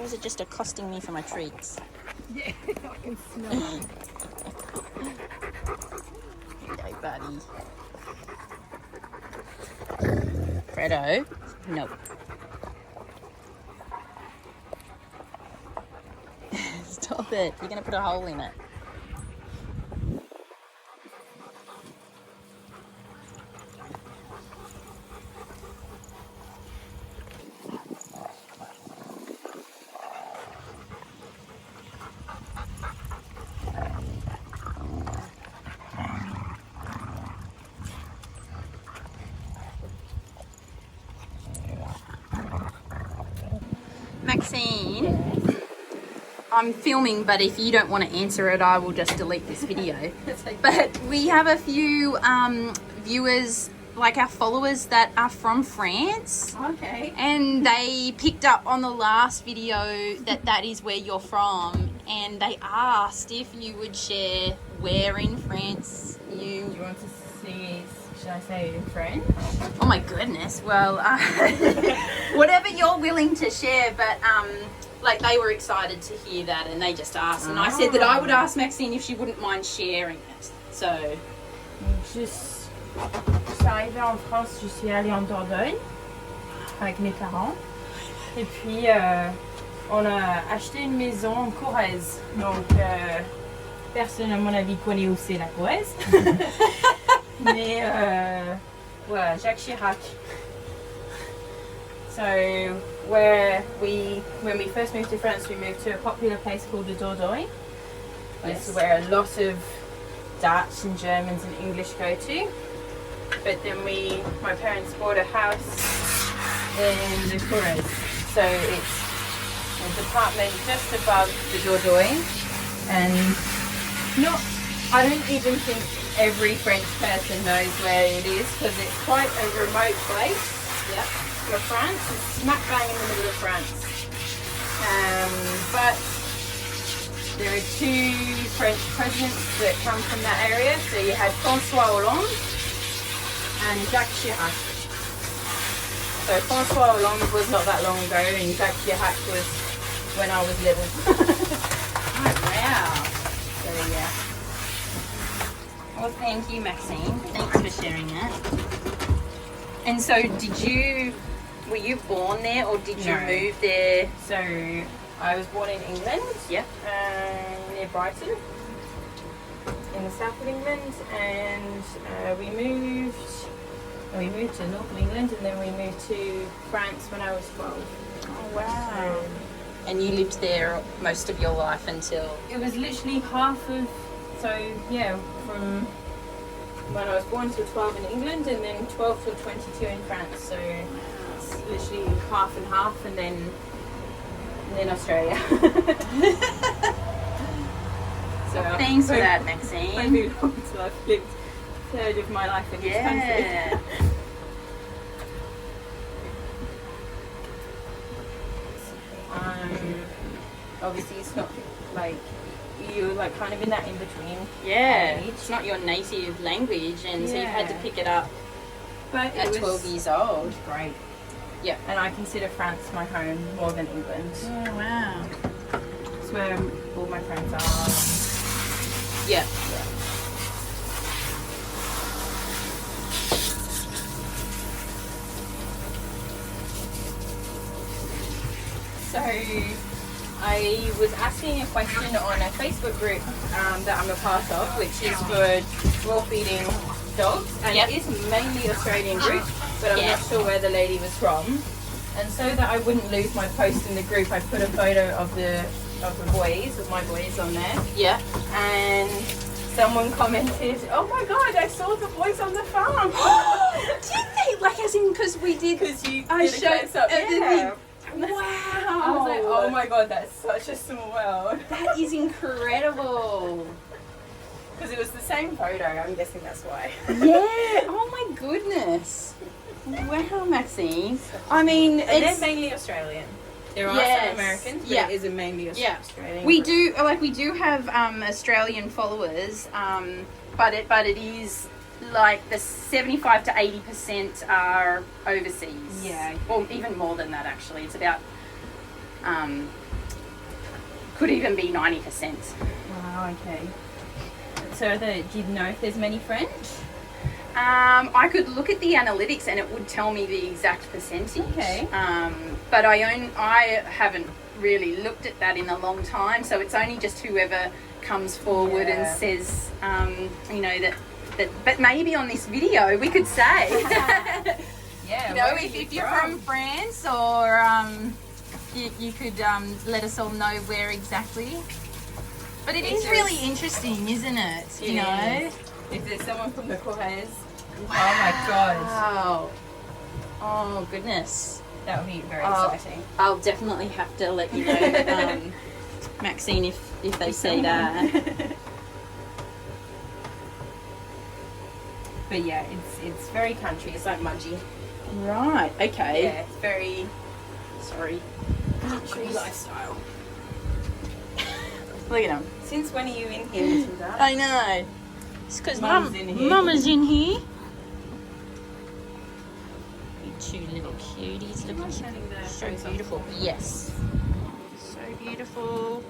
is it just accosting me for my treats? Yeah, I can smell it. Hey, buddy. Fredo? Nope. Stop it. You're going to put a hole in it. Maxine, I'm filming, but if you don't want to answer it, I will just delete this video. But we have a few viewers, like our followers, that are from France. Okay. And they picked up on the last video that is where you're from, and they asked if you would share where in France Do you want to see, should I say it in French? Oh my goodness. Well, whatever you're willing to share, but like they were excited to hear that, and they just asked, and I said that I would ask Maxine if she wouldn't mind sharing it. So, Je suis arrivée en France, je suis allée en Dordogne avec mes parents. Et puis, on a acheté une maison en Corrèze. Donc, personne à mon avis connaît où c'est la Corrèze. Mais voilà, Jacques Chirac. So, when we first moved to France, we moved to a popular place called the Dordogne. This is where a lot of Dutch and Germans and English go to. But then my parents bought a house in the Corrèze. So it's a department just above the Dordogne. And I don't even think every French person knows where it is, because it's quite a remote place. yeah. For France, it's smack bang in the middle of France. But there are two French presidents that come from that area. So you had François Hollande and Jacques Chirac. So François Hollande was not that long ago, and Jacques Chirac was when I was little. Oh, wow. So yeah. Well, thank you, Maxine. Thanks for sharing that. And so, were you born there, or did you No. move there? So I was born in England. Yeah. Near Brighton, in the south of England, and we moved to North of England, and then we moved to France when I was 12. Oh, wow. And you lived there most of your life until... It was literally from when I was born till 12 in England, and then 12 till 22 in France. So it's literally half and half, and then Australia. So Thanks for that, Maxine. I moved on till I've lived a third of my life in this country. Obviously it's not like you're like kind of in that in between. Yeah, age. it's not your native language, and so you've had to Yeah. pick it up But at 12 years old. great. Yeah. And I consider France my home more than England. Oh, wow. It's where all my friends are. Yeah. So I was asking a question on a Facebook group that I'm a part of, which is for raw feeding dogs, and Yep. it is mainly Australian group, but I'm Yeah. not sure where the lady was from. And so that I wouldn't lose my post in the group, I put a photo of my boys on there, Yeah. and someone commented, "Oh my God, I saw the boys on the farm." Did they? Like, as in, because we did... Because you I did a showed- close up. Yeah. Wow. I was like, oh my God, that's such a small world. That is incredible. Because it was the same photo, I'm guessing that's why. Yeah. Oh my goodness. Wow, Maxine. I mean, And they're it's... mainly Australian. There are Yes. some Americans, but Yeah. it is a mainly Yeah. Australian. We group. do have Australian followers, but it is like the 75 to 80% are overseas. Yeah. Or even more than that, actually. It's about could even be 90%. Wow, okay. So do you know if there's many French? I could look at the analytics and it would tell me the exact percentage. Okay. But I haven't really looked at that in a long time, so it's only just whoever comes forward and says, you know, that. But maybe on this video we could say, Yeah. you know, if you're from France, or you could let us all know where exactly. But it is really interesting, isn't it? You know, if there's someone from the Corrèze. wow. Oh my god. Wow. Oh goodness. That would be very exciting. I'll definitely have to let you know, Maxine, if they say that. But yeah, it's very country. It's like Mudgee. Right. Okay. Yeah, it's very Sorry. country lifestyle. Look at them. Since when are you in here, Matilda? I know. It's because Mum's in here. Mama's in here. You two little cuties looking so beautiful. Yes. So beautiful.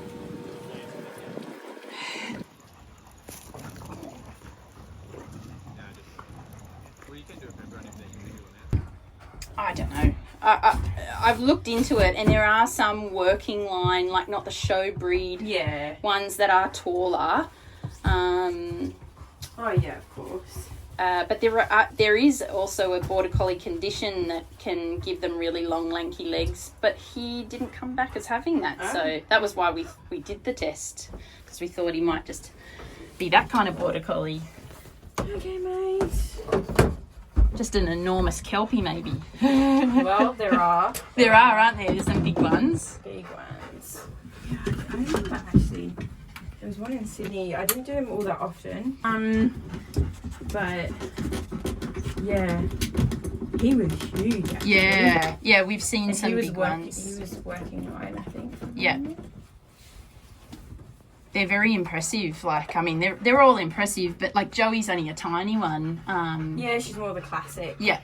I don't know. I've looked into it, and there are some working line, like not the show breed ones that are taller. Oh yeah, of course. But there is also a border collie condition that can give them really long, lanky legs. But he didn't come back as having that, so that was why we did the test, because we thought he might just be that kind of border collie. Okay, mate. Just an enormous kelpie, maybe. Well, there are, aren't there? There's some big ones. big ones. Yeah, I remember actually. There was one in Sydney. I didn't do him all that often. But yeah, he was huge. Actually. Yeah, we've seen some big ones. He was working line, I think. Yeah. They're very impressive. Like, I mean, they're all impressive, but like Joey's only a tiny one. Yeah, she's more of a classic. Yeah.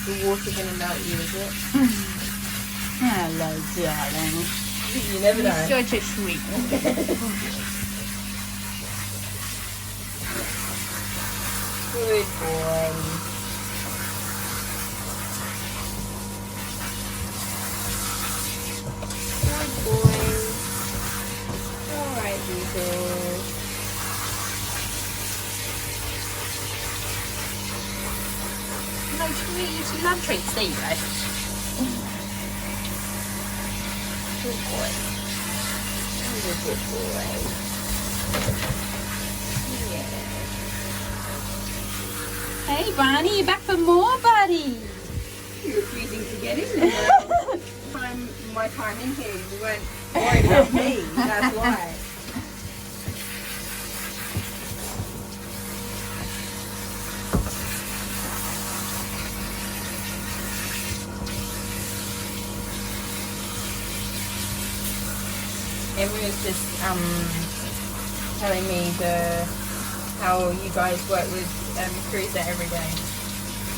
The water gonna melt you, is it? Hello, darling. You never know. Such a sweet. Good boy. Good boy. Alright, Jesus. No treats. You love treats. There you go. Good boy. He's a good boy. Yeah. Hey, Barney, you back for more, buddy? You're refusing to get in there. My time in here, you weren't worried about me. That's why. Everyone was just telling me how you guys work with Cruiser every day.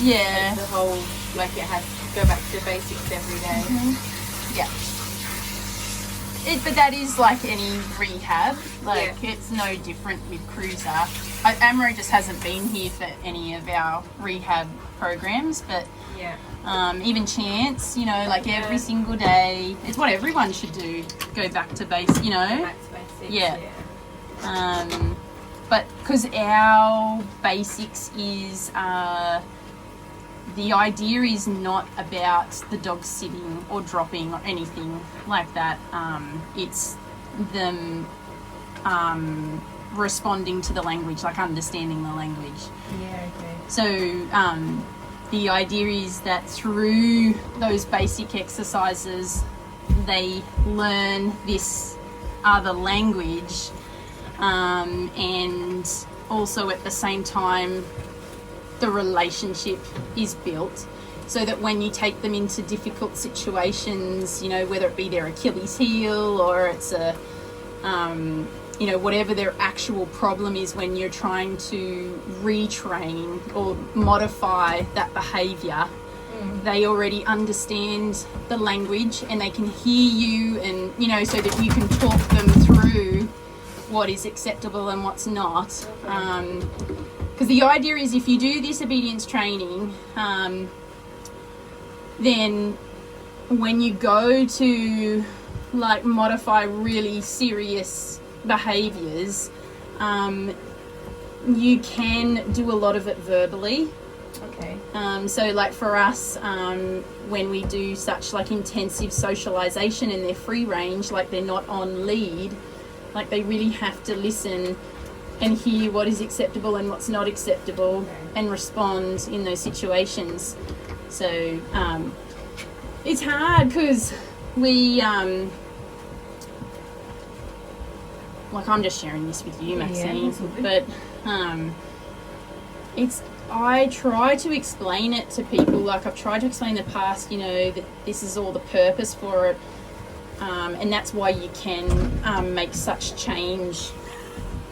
Yeah. Like the whole, like it has to go back to basics every day. Mm-hmm. Yeah. But that is like any rehab. Like, it's no different with Cruiser. Amro just hasn't been here for any of our rehab programs, but even Chance, you know, like every single day, it's what everyone should do. Go back to base, you know. Back to basics. Yeah. But because our basics is the idea is not about the dog sitting or dropping or anything like that. It's them responding to the language, like understanding the language. Yeah, okay. So the idea is that through those basic exercises, they learn this other language, and also at the same time the relationship is built, so that when you take them into difficult situations, you know, whether it be their Achilles heel or it's a you know, whatever their actual problem is, when you're trying to retrain or modify that behavior, they already understand the language and they can hear you, and you know, so that you can talk them through what is acceptable and what's not. Because the idea is, if you do this obedience training, then when you go to like modify really serious behaviors, you can do a lot of it verbally. Okay. So like for us, when we do such like intensive socialization and they're free range, like they're not on lead, like they really have to listen and hear what is acceptable and what's not acceptable, and respond in those situations. So it's hard because we like, I'm just sharing this with you, Maxine, but I try to explain it to people, like I've tried to explain in the past, you know, that this is all the purpose for it, and that's why you can make such change.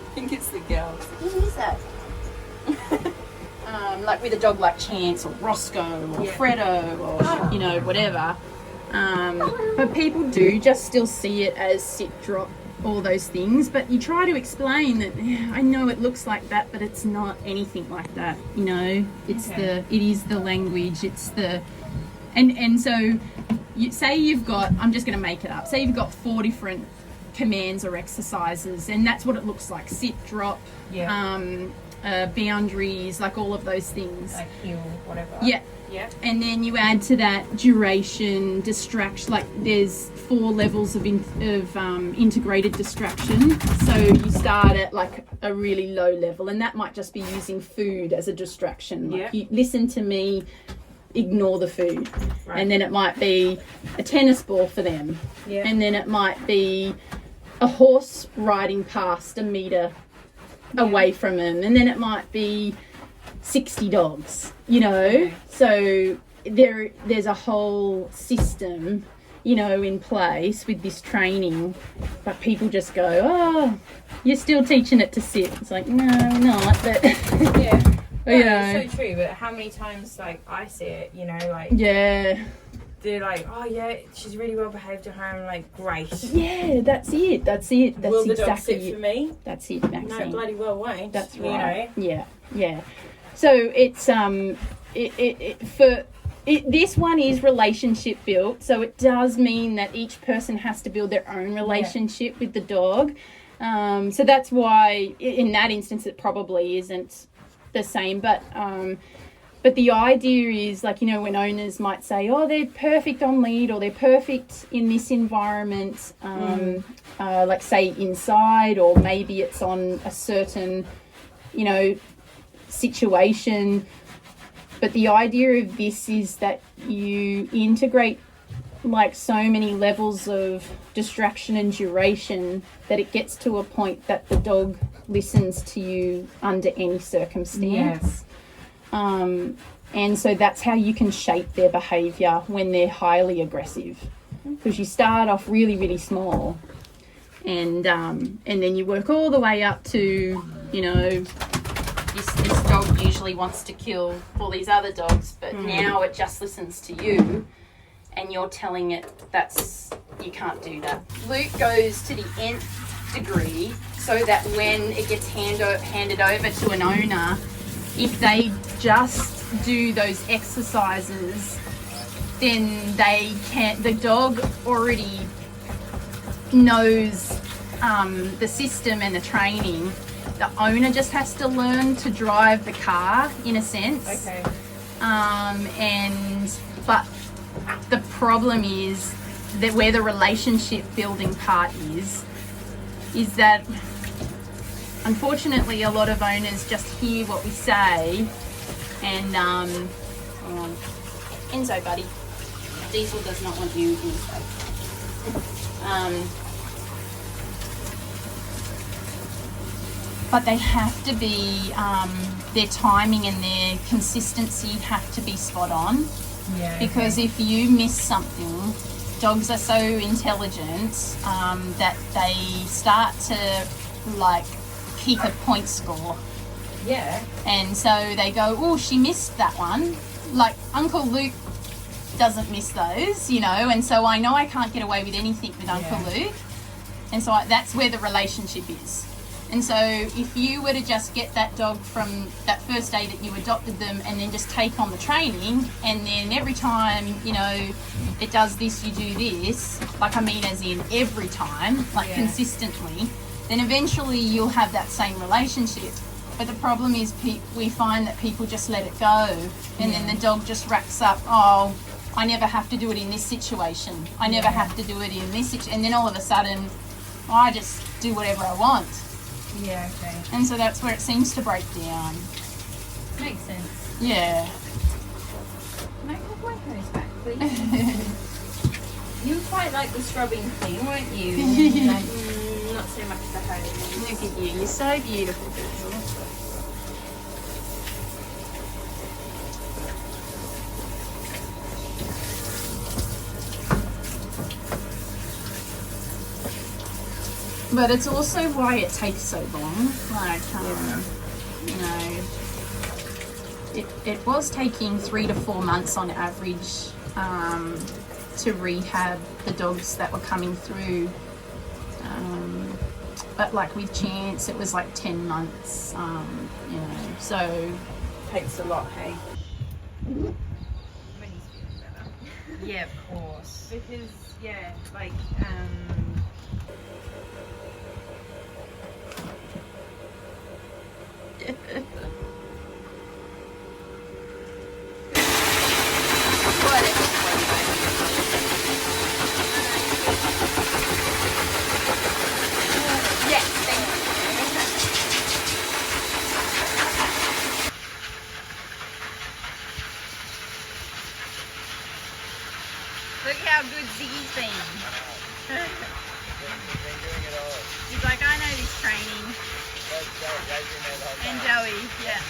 I think it's the girls. What is that? Like with a dog like Chance or Roscoe or Fredo or you know, whatever. But people do just still see it as sit, drop, all those things. But you try to explain that, I know it looks like that, but it's not anything like that. You know, it's it is the language. It's the, and so you say you've got, I'm just going to make it up. Say you've got 4 different commands or exercises, and that's what it looks like: sit, drop, boundaries, like all of those things, like heel, whatever. Yeah. And then you add to that duration, distraction. Like there's 4 levels of integrated distraction. So you start at like a really low level, and that might just be using food as a distraction. Like you listen to me, ignore the food. Right. And then it might be a tennis ball for them. And then it might be a horse riding past a meter away from them, and then it might be 60 dogs, you know. So there's a whole system, you know, in place with this training, but people just go, oh, you're still teaching it to sit. It's like, no, not, but it's so true. But how many times, like, I see it, you know, like, they're like, oh yeah, she's really well behaved at home. Like, great. Yeah, that's it. That's Will the exactly dog sit for me? That's it, Maxine. No, bloody well won't. That's right. You know? Yeah. So it's this one is relationship built. So it does mean that each person has to build their own relationship with the dog. So that's why in that instance it probably isn't the same, but the idea is, like, you know, when owners might say, oh, they're perfect on lead, or they're perfect in this environment, like say inside, or maybe it's on a certain, you know, situation. But the idea of this is that you integrate like so many levels of distraction and duration that it gets to a point that the dog listens to you under any circumstance. And so that's how you can shape their behaviour when they're highly aggressive, because you start off really, really small, and then you work all the way up to, you know, this dog usually wants to kill all these other dogs, but now it just listens to you, and you're telling it you can't do that. Luke goes to the nth degree so that when it gets handed over to an owner, if they just do those exercises, then the dog already knows the system and the training. The owner just has to learn to drive the car, in a sense. Okay. But the problem is that where the relationship building part is that unfortunately a lot of owners just hear what we say and Enzo, buddy. Diesel does not want you in space. But they have to be, their timing and their consistency have to be spot on. Yeah. Because if you miss something, dogs are so intelligent that they start to like keep a point score. Yeah. And so they go, oh, she missed that one. Like Uncle Luke doesn't miss those, you know, and so I know I can't get away with anything with Uncle Luke. And so that's where the relationship is. And so if you were to just get that dog from that first day that you adopted them and then just take on the training, and then every time, you know, it does this, you do this, like, I mean, as in every time, like consistently, then eventually you'll have that same relationship. But the problem is we find that people just let it go, and then the dog just racks up, oh, I never have to do it in this situation. I never have to do it in this situation. And then all of a sudden, I just do whatever I want. Yeah, okay. And so that's where it seems to break down. Makes sense. Yeah. Can I have my hose back, please? You were quite like the scrubbing thing, weren't you? Like, not so much the hose. Look at you. You're so beautiful, Diesel. But it's also why it takes so long. Like, you know, it was taking 3 to 4 months on average to rehab the dogs that were coming through. But like with Chance, it was like 10 months, you know, so. Takes a lot, hey? When he's feeling better. Yeah, of course. Because, yeah, like, Look how good Ziggy's been. He's like, I know this training. And Joey, yeah.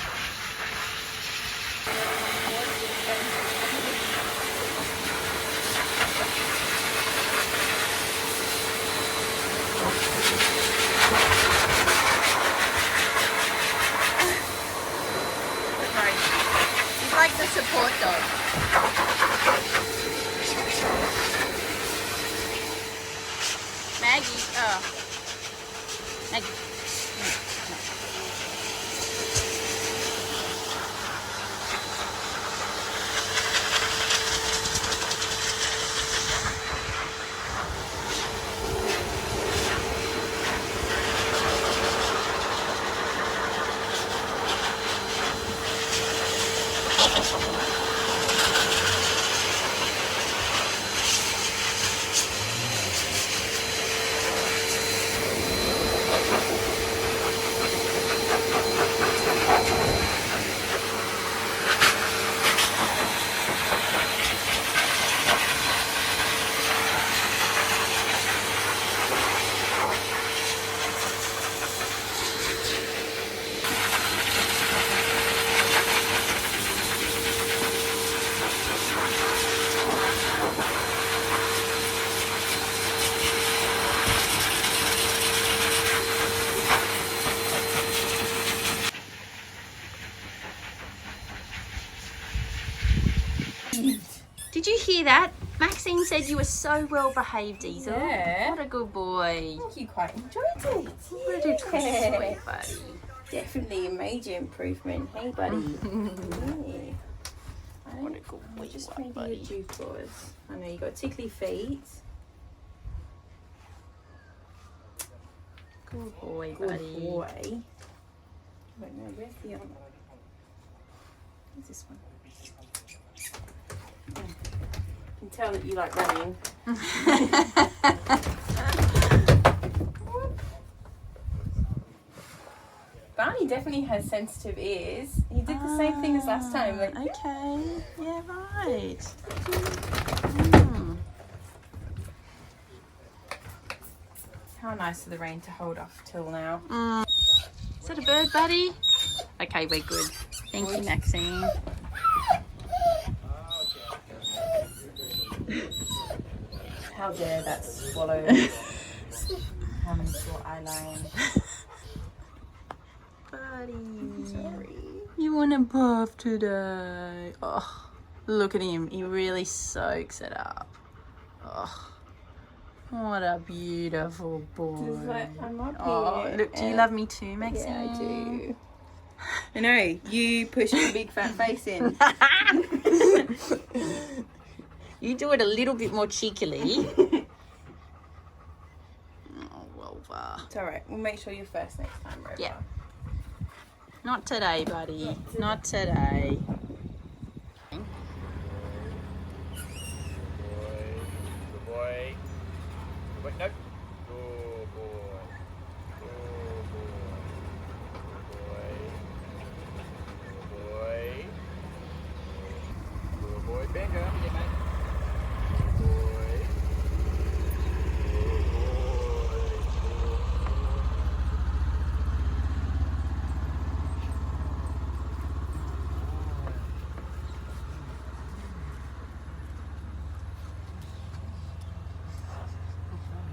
He's like the support dog. Maggie, Maggie. Did you hear that? Maxine said you were so well behaved, Diesel. Yeah. What a good boy. I think you quite enjoyed it. What a good sweet buddy. Definitely a major improvement. Hey, buddy. Yeah. What a good boy, Just you are, maybe buddy. your dew claws. I know you got tickly feet. Good boy, Good buddy. boy. Wait, no, where's the other one? Where's this one? Oh. I can tell that you like running. Barney definitely has sensitive ears. He did the same thing as last time. Like, Okay. Yeah, right. how nice of the rain to hold off till now. Is that a bird, buddy? Okay, we're good. Thank you, Maxine. How dare that swallow come into your eyeline. Buddy. Sorry. You want a puff today? Oh. Look at him. He really soaks it up. Oh, what a beautiful boy. Just like, I'm up Oh, here. look, do you love me too, Maxine? Yeah, I do. I know, you push your big fat face in. You do it a little bit more cheekily. Oh, Wolva. It's alright, we'll make sure you're first next time, Rover. Yeah. Not today, buddy. Not today. Good boy. Wait, no. Good boy. Good boy. Good boy. Good boy. Bend over, yeah, mate. Good boy. Good boy.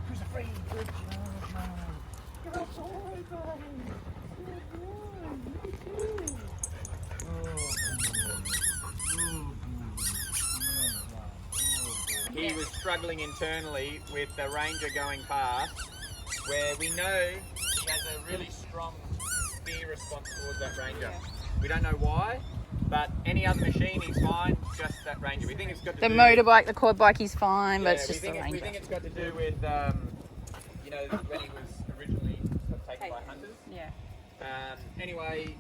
Who's afraid? Good job, man. Good boy, buddy. Good boy. He was struggling internally with the ranger going past, where we know he has a really strong fear response towards that ranger. We don't know why, but any other machine he's fine, just that ranger. We think it's got to The do motorbike, the quad bike, he's fine, but it's we just the think we think ranger. it's got to do with you know, when he was originally taken by hunters. Yeah. Anyway,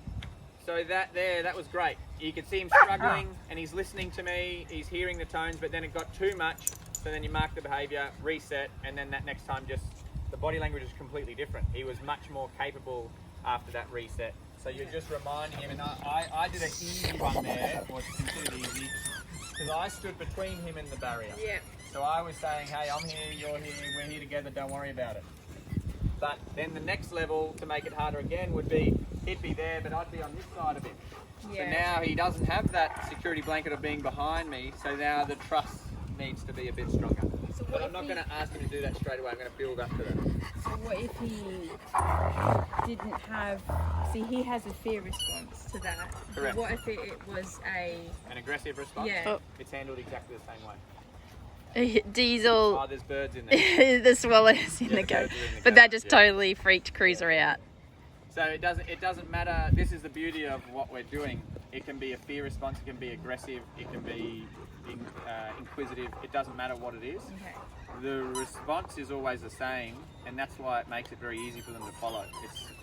so that was great. You could see him struggling, and he's listening to me. He's hearing the tones, but then it got too much. So then you mark the behaviour, reset, and then that next time, just the body language is completely different. He was much more capable after that reset. So you're just reminding him, and I did an easy one there, or it's considered easy, because I stood between him and the barrier. Yeah. So I was saying, hey, I'm here, you're here, we're here together, don't worry about it. But then the next level to make it harder again would be, he'd be there, but I'd be on this side of him. Yeah. So now he doesn't have that security blanket of being behind me, so now the trust needs to be a bit stronger. So But I'm not going to ask him to do that straight away, I'm going to build up to that. So what if he didn't have... See, he has a fear response to that. Correct. But what if it was a... An aggressive response, Yeah. it's handled exactly the same way. Diesel, Oh, there's birds in there. the swallows in Yeah, the the goat. birds are in the But goat, that just yeah. totally freaked Cruiser out. So it doesn't matter. This is the beauty of what we're doing. It can be a fear response, it can be aggressive, it can be inquisitive. It doesn't matter what it is. Okay. The response is always the same, and that's why it makes it very easy for them to follow.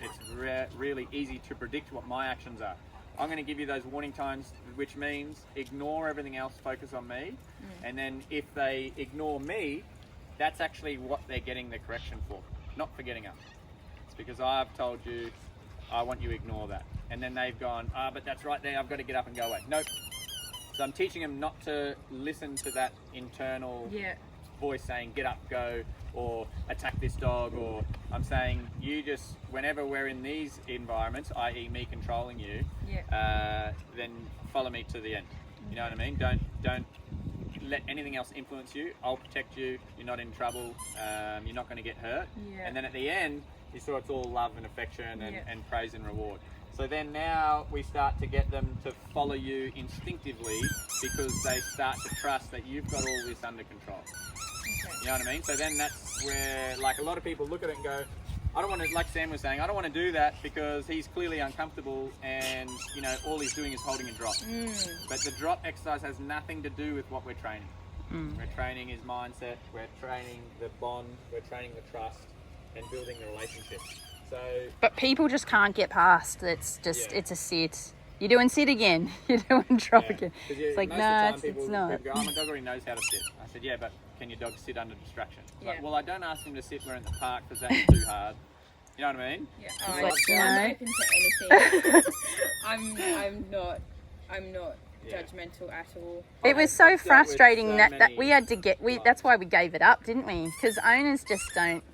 It's really easy to predict what my actions are. I'm going to give you those warning tones, which means ignore everything else, focus on me, and then if they ignore me, that's actually what they're getting the correction for, not for getting up. It's because I've told you, I want you to ignore that. And then they've gone, but that's right there, I've got to get up and go away. Nope. So I'm teaching them not to listen to that internal Yeah. voice saying, get up, go, or attack this dog, or I'm saying, you just, whenever we're in these environments, i.e. me controlling you, Yeah. then follow me to the end. You know what I mean? Don't let anything else influence you. I'll protect you. You're not in trouble. You're not going to get hurt. Yeah. And then at the end, you saw it's all love and affection and, Yeah. and praise and reward. So then now we start to get them to follow you instinctively because they start to trust that you've got all this under control. Okay. You know what I mean? So then that's where, like, a lot of people look at it and go, I don't want to, like Sam was saying, I don't want to do that because he's clearly uncomfortable and, you know, all he's doing is holding a drop. But the drop exercise has nothing to do with what we're training. We're training his mindset, we're training the bond, we're training the trust and building the relationship. So, But people just can't get past. It's just, Yeah. it's a sit. You're doing sit again. You're doing drop yeah. again. 'Cause It's like, most no, of the time it's people not. go, oh, my dog already knows how to sit. I said, yeah, but can your dog sit under distraction? It's like, Yeah. well, I don't ask him to sit where in the park because that's too hard. You know what I mean? Yeah. like, I'm no. open to anything. I'm not Yeah. judgmental at all. It was so I've dealt with frustrating so that many we had to get. That's why we gave it up, didn't we? Because owners just don't.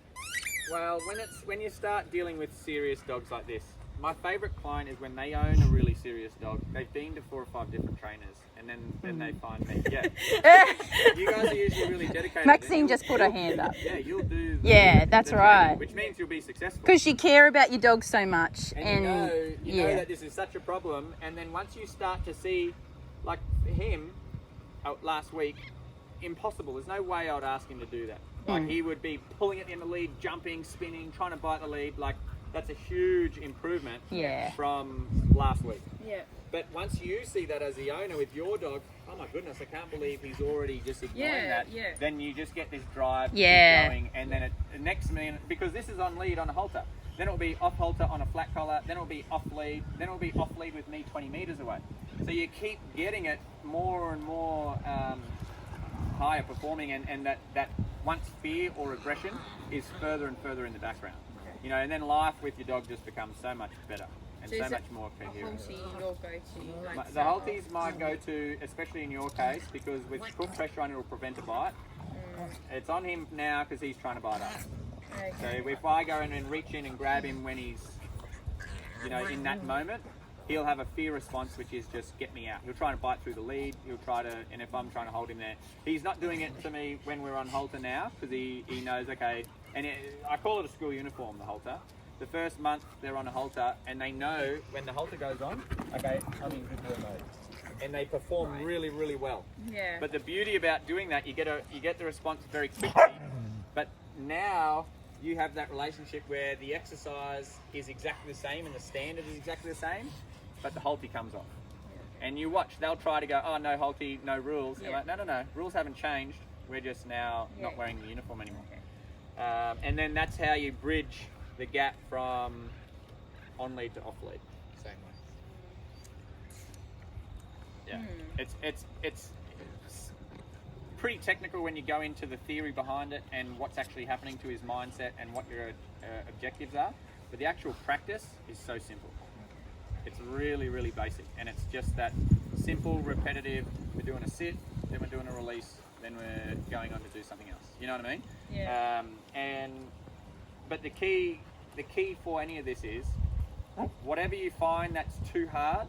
Well, when you start dealing with serious dogs like this, my favourite client is when they own a really serious dog. They've been to 4 or 5 different trainers, and then they find me. Yeah, you guys are usually really dedicated. Maxine and just put her hand up. Yeah, you'll do. Yeah, that's the right. training, which means you'll be successful. Because you care about your dog so much, And you know yeah, that this is such a problem, and then once you start to see, like him, last week, impossible. There's no way I'd ask him to do that. Like he would be pulling at the end of the lead, jumping, spinning, trying to bite the lead. Like that's a huge improvement from last week. Yeah. But once you see that as the owner with your dog, oh my goodness, I can't believe he's already just ignoring that. Yeah. Then you just get this drive to keep going, and then the next minute, because this is on lead on a halter, then it'll be off halter on a flat collar, then it'll be off lead, then it'll be off lead with me 20 meters away. So you keep getting it more and more higher performing, and that once fear or aggression is further and further in the background. You know, and then life with your dog just becomes so much better and so much more coherent. Halty your go-to? Like The halty's my go-to, especially in your case, because with put pressure on, it'll prevent a bite. It's on him now because he's trying to bite us. Okay. So if I go in and reach in and grab him when he's, you know, in that moment, he'll have a fear response, which is just get me out. He'll try and bite through the lead. He'll try to, and if I'm trying to hold him there, he's not doing it to me when we're on halter now, because he knows, okay, and I call it a school uniform, the halter. The first month they're on a halter, and they know when the halter goes on, okay, I'm in good boy mode, and they perform really, really well. Yeah. But the beauty about doing that, you get the response very quickly. But now you have that relationship where the exercise is exactly the same and the standard is exactly the same, but the halty comes off. And you watch, they'll try to go, oh, no halty, no rules. You're like, no, rules haven't changed. We're just now not wearing the uniform anymore. Okay. And then that's how you bridge the gap from on lead to off lead. Same way. Yeah, it's pretty technical when you go into the theory behind it and what's actually happening to his mindset and what your objectives are. But the actual practice is so simple. It's really, really basic, and it's just that simple, repetitive. We're doing a sit, then we're doing a release, then we're going on to do something else. You know what I mean? Yeah. But the key for any of this is, whatever you find that's too hard,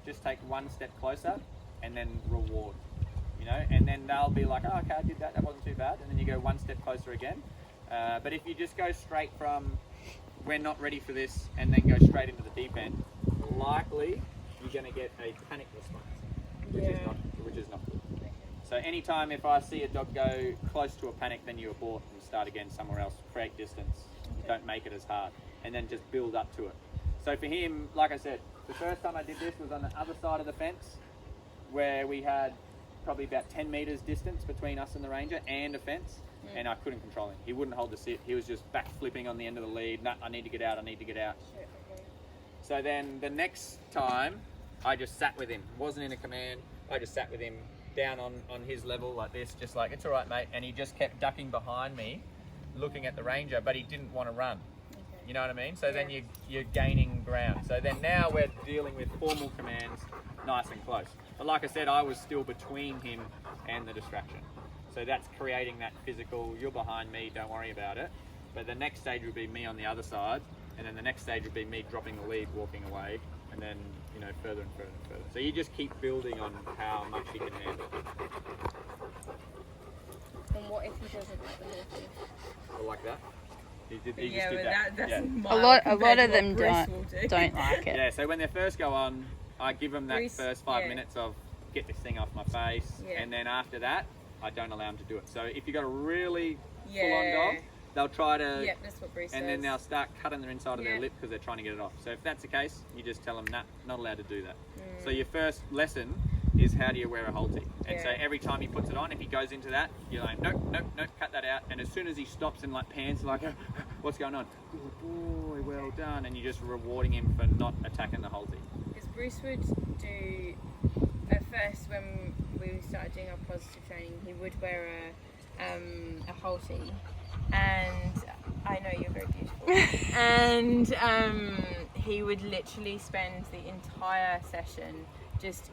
just take one step closer and then reward. You know, and then they'll be like, oh, okay, I did that. That wasn't too bad. And then you go one step closer again. But if you just go straight from we're not ready for this and then go straight into the deep end, likely you're going to get a panic response, which is not good. So anytime if I see a dog go close to a panic, then you abort and start again somewhere else, create distance, don't make it as hard, and then just build up to it. So for him, like I said, the first time I did this was on the other side of the fence, where we had probably about 10 meters distance between us and the ranger and a fence, and I couldn't control him. He wouldn't hold the sit. He was just back flipping on the end of the lead. Nah, I need to get out. So then the next time I just sat with him. Wasn't in a command. I just sat with him down on his level like this, just like, it's all right, mate. And he just kept ducking behind me, looking at the ranger, but he didn't want to run. You know what I mean? So then you're gaining ground. So then now we're dealing with formal commands, nice and close. But like I said, I was still between him and the distraction. So that's creating that physical, you're behind me, don't worry about it. But the next stage would be me on the other side, and then the next stage would be me dropping the lead, walking away, and then, you know, further and further and further. So you just keep building on how much he can handle. And what if he doesn't like the halty? Or like that. He just did that's yeah. A lot of them don't like it. Yeah, so when they first go on, I give them that Bruce, first 5 minutes of get this thing off my face, and then after that, I don't allow them to do it. So if you've got a really full-on dog, they'll try to, yeah, that's what Bruce and says. then they'll start cutting the inside of their lip because they're trying to get it off. So if that's the case, you just tell them, nah, not allowed to do that. So your first lesson is how do you wear a halty? And so every time he puts it on, if he goes into that, you're like, nope, cut that out. And as soon as he stops and like pants, like, what's going on? Good boy, well done. And you're just rewarding him for not attacking the halty. Because Bruce would do, at first when we started doing our positive training, he would wear a halty, and I know you're very beautiful. And he would literally spend the entire session just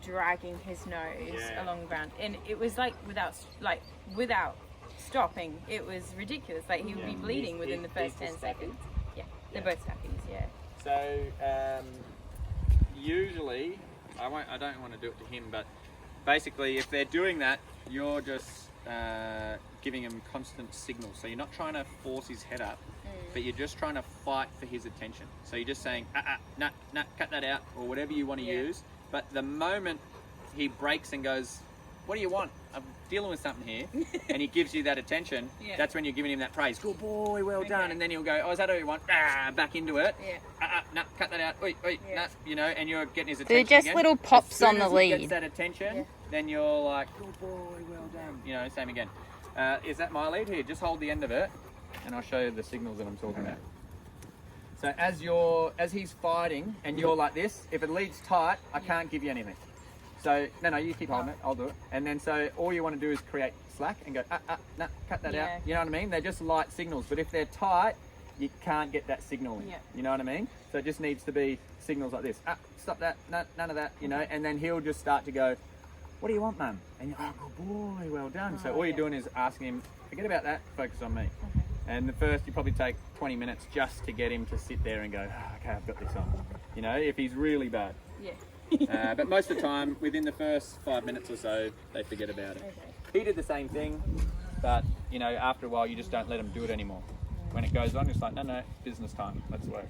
dragging his nose along the ground, and it was like without stopping. It was ridiculous. Like he would be bleeding within the first 10 seconds. They're both stackies. So usually, I don't want to do it to him, but basically, if they're doing that, you're just giving him constant signals. So you're not trying to force his head up, but you're just trying to fight for his attention. So you're just saying, nah, cut that out, or whatever you want to use. But the moment he breaks and goes, what do you want? I'm dealing with something here. And he gives you that attention. Yeah. That's when you're giving him that praise. Good boy, well Okay. done. And then he'll go, oh, is that all you want? Ah, back into it. Yeah. No, cut that out. Oi, oi, Yeah. no, you know, and you're getting his They're attention just again. little pops As soon on the as he lead. gets that attention, Yeah. then you're like, good boy, well done. You know, same again. Is that my lead here? Just hold the end of it, and I'll show you the signals that I'm talking about. So as he's fighting, and you're like this, if it leads tight, I can't give you anything. So no, you keep holding it. I'll do it. And then so all you want to do is create slack and go, no, cut that out. You know what I mean? They're just light signals, but if they're tight, you can't get that signal in. Yeah. You know what I mean? So it just needs to be signals like this. Stop that. No, none of that. You know. And then he'll just start to go, what do you want, Mum? And you're, oh, good boy, well done. So all you're doing is asking him, forget about that, focus on me. Okay. And the first, you probably take 20 minutes just to get him to sit there and go, okay, I've got this on. You know, if he's really bad. Yeah. But most of the time, within the first 5 minutes or so, they forget about it. Okay. He did the same thing, but you know, after a while, you just don't let him do it anymore. When it goes on, it's like, no, business time, let's work.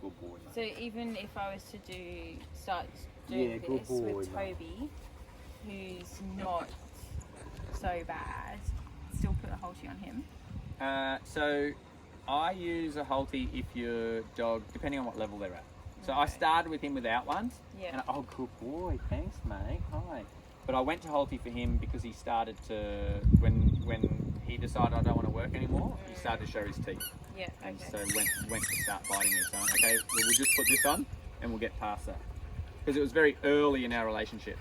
Good boy. So even if I was to start doing this with Toby, who's not so bad, still put a halty on him. So I use a halty if your dog, depending on what level they're at. So I started with him without ones. Yeah. And oh, good boy, thanks, mate. Hi. But I went to halty for him because he started to, when he decided I don't want to work anymore, he started to show his teeth. Yeah. And Okay. so went to start biting me. So I'm okay, well, we'll just put this on and we'll get past that. Because it was very early in our relationship.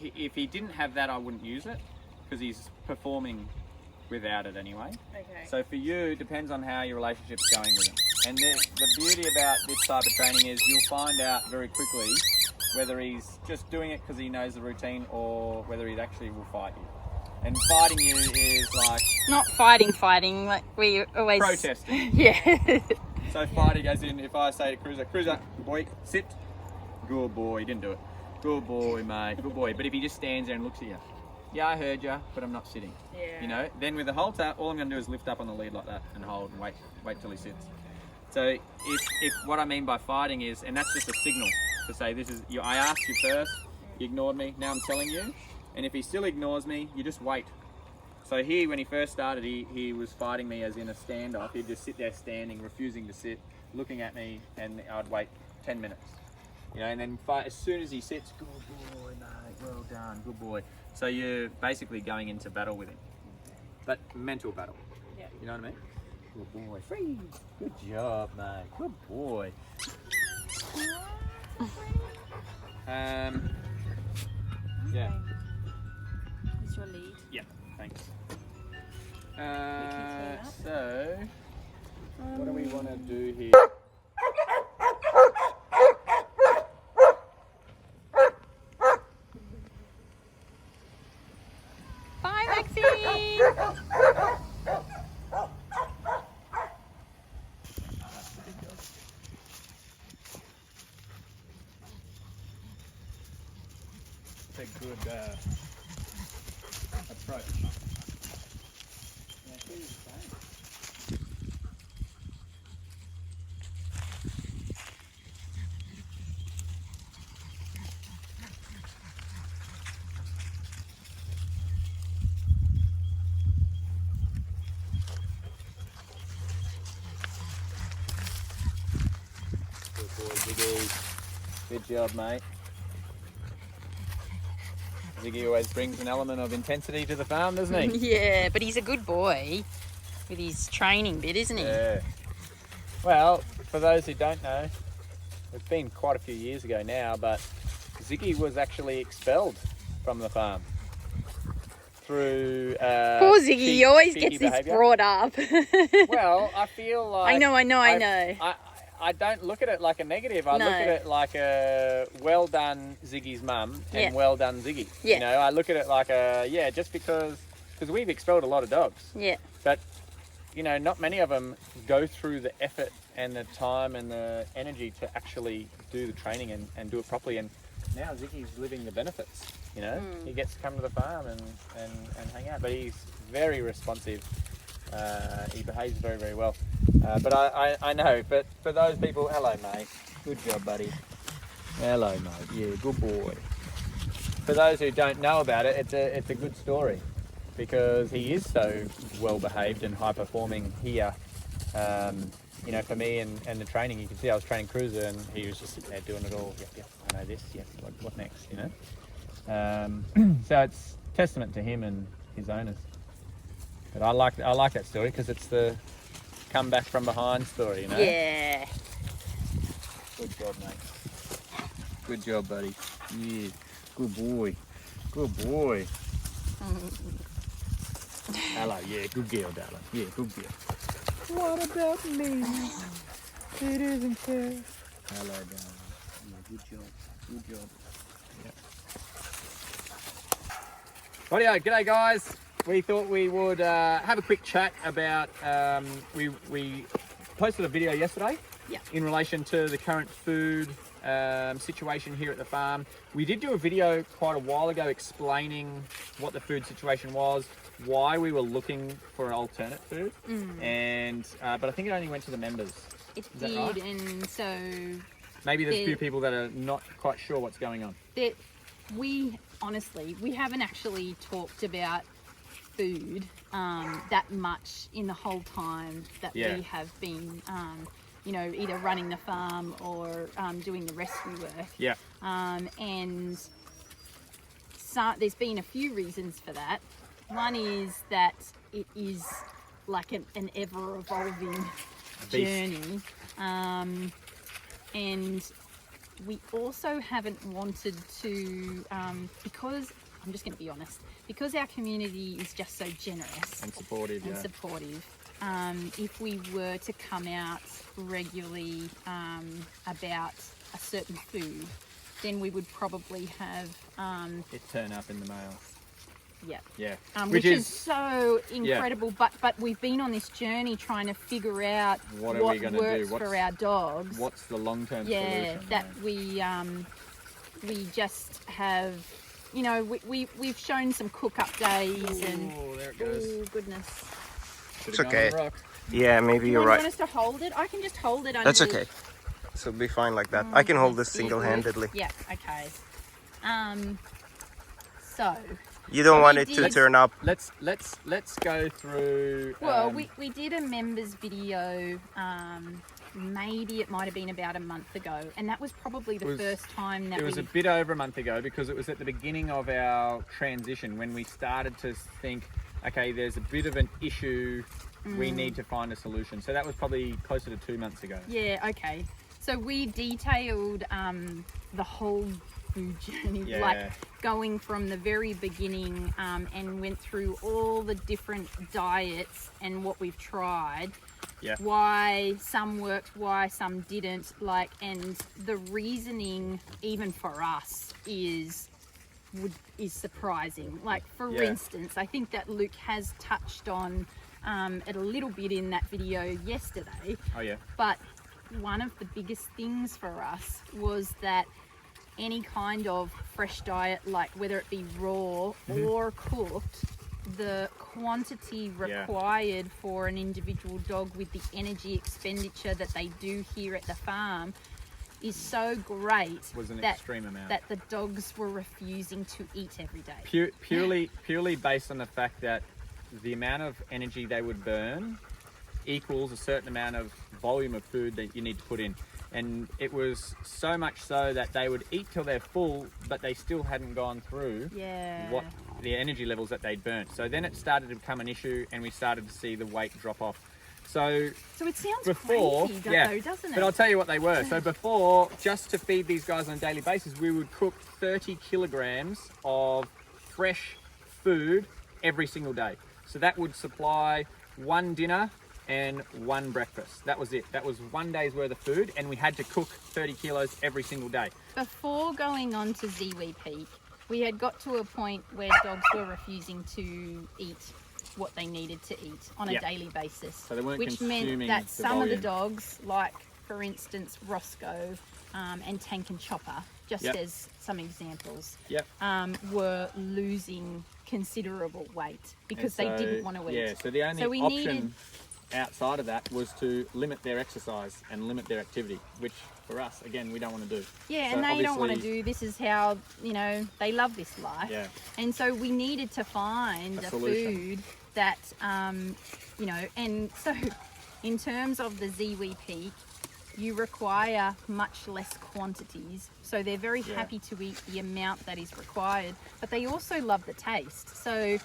If he didn't have that, I wouldn't use it because he's performing without it anyway. Okay. So for you, it depends on how your relationship's going with him. And the beauty about this type of training is you'll find out very quickly whether he's just doing it because he knows the routine or whether he actually will fight you. And fighting you is like... Not fighting, like we always... protesting. Yeah. So fighting as in, if I say to Cruiser, boy, sit. Good boy, he didn't do it. Good boy, mate, good boy. But if he just stands there and looks at you, yeah, I heard you, but I'm not sitting. Yeah. You know, then with the halter, all I'm going to do is lift up on the lead like that and hold and wait till he sits. So if what I mean by fighting is, and that's just a signal to say this is, I asked you first, you ignored me, now I'm telling you. And if he still ignores me, you just wait. So here, when he first started, he was fighting me as in a standoff. He'd just sit there standing, refusing to sit, looking at me, and I'd wait 10 minutes. You know, and then fight, as soon as he sits, good boy, mate, well done, good boy. So you're basically going into battle with him. But mental battle. Yeah. You know what I mean? Good boy, freeze. Good job, mate. Good boy. Yeah. What's your lead? Yeah, thanks. clean up. So, what do we want to do here? Bye, Maxine. It's a good approach. Yeah, here's the same. Good boy, Ziggy. Good job, mate. Ziggy always brings an element of intensity to the farm, doesn't he? Yeah, but he's a good boy with his training bit, isn't he? Yeah. Well, for those who don't know, it's been quite a few years ago now, but Ziggy was actually expelled from the farm through Poor Ziggy, he always cheeky gets this behaviour. brought up. Well, I feel like I know. I don't look at it like a negative. I No. look at it like a well done Ziggy's mum and Yeah. well done Ziggy. Yeah. You know, I look at it like just because we've expelled a lot of dogs. Yeah. But, you know, not many of them go through the effort and the time and the energy to actually do the training and do it properly. And now Ziggy's living the benefits, you know. He gets to come to the farm and hang out. But he's very responsive. He behaves very, very well. But I know, but for those people, hello, mate. Good job, buddy. Hello, mate. Yeah, good boy. for those who don't know about it, it's a good story because he is so well behaved and high performing here. You know, for me and the training, you can see I was training Cruiser and he was just sitting there doing it all. Yep, I know this. Yes, what next? You know. So it's testament to him and his owners. But I like that story because it's the come back from behind story. You know. Yeah. Good job, mate. Good job, buddy. Yeah. Good boy. Good boy. Hello. Yeah. Good girl, darling. Yeah. Good girl. What about me? It isn't fair. Hello, darling. Yeah, good job. Good job. Rightio, g'day guys. We thought we would have a quick chat about, we posted a video yesterday in relation to the current food situation here at the farm. We did do a video quite a while ago explaining what the food situation was, why we were looking for an alternate food, and but I think it only went to the members. It did, right? And so maybe there's a few people that are not quite sure what's going on. We honestly, we haven't actually talked about food that much in the whole time that we have been, you know, either running the farm or doing the rescue work. Yeah. And so there's been a few reasons for that. One is that it is like an ever-evolving journey, and we also haven't wanted to, because I'm just going to be honest, because our community is just so generous and supportive, if we were to come out regularly about a certain food, then we would probably have it turn up in the mail. Yeah. Which is so incredible. But we've been on this journey trying to figure out what works for our dogs. What's the long-term solution? Yeah, that we just have, you know, we've shown some cook-up days and there it goes. Oh goodness. It's okay. Yeah, maybe you're right. You want us to hold it? I can just hold it under. That's okay. So it'll be fine like that. I can hold this single-handedly. Yeah. Okay. So. You don't want it to turn up. Let's go through. Well, we did a members video. Maybe it might have been about a month ago, and that was probably the first time that it was a bit over a month ago because it was at the beginning of our transition when we started to think, okay, there's a bit of an issue. We need to find a solution. So that was probably closer to 2 months ago. Yeah. Okay. So we detailed the whole food journey, like going from the very beginning, and went through all the different diets and what we've tried. Yeah. Why some worked, why some didn't, like, and the reasoning even for us is surprising. Like, for instance, I think that Luke has touched on it a little bit in that video yesterday. Oh yeah. But one of the biggest things for us was that any kind of fresh diet, like whether it be raw or cooked, the quantity required for an individual dog with the energy expenditure that they do here at the farm is so great extreme amount that the dogs were refusing to eat every day. Purely based on the fact that the amount of energy they would burn equals a certain amount of volume of food that you need to put in. And it was so much so that they would eat till they're full, but they still hadn't gone through what the energy levels that they'd burnt. So then it started to become an issue, and we started to see the weight drop off. So it sounds crazy, though, doesn't it? But I'll tell you what they were. So before, just to feed these guys on a daily basis, we would cook 30 kilograms of fresh food every single day. So that would supply one dinner and one breakfast. That was it. That was 1 day's worth of food, and we had to cook 30 kilos every single day. Before going on to Ziwi Peak, we had got to a point where dogs were refusing to eat what they needed to eat on a daily basis. So they weren't which meant that some of the dogs, like for instance Roscoe and Tank and Chopper, just as some examples, were losing considerable weight because they didn't want to eat. Yeah, so the only option outside of that was to limit their exercise and limit their activity, which for us, again, we don't want to do. Yeah, So and they don't want to obviously- do, this is how, you know, they love this life. Yeah. And so we needed to find A a solution. food that, you know, and so in terms of the Ziwi Peak, you require much less quantities. So they're very Yeah. happy to eat the amount that is required, but they also love the taste. So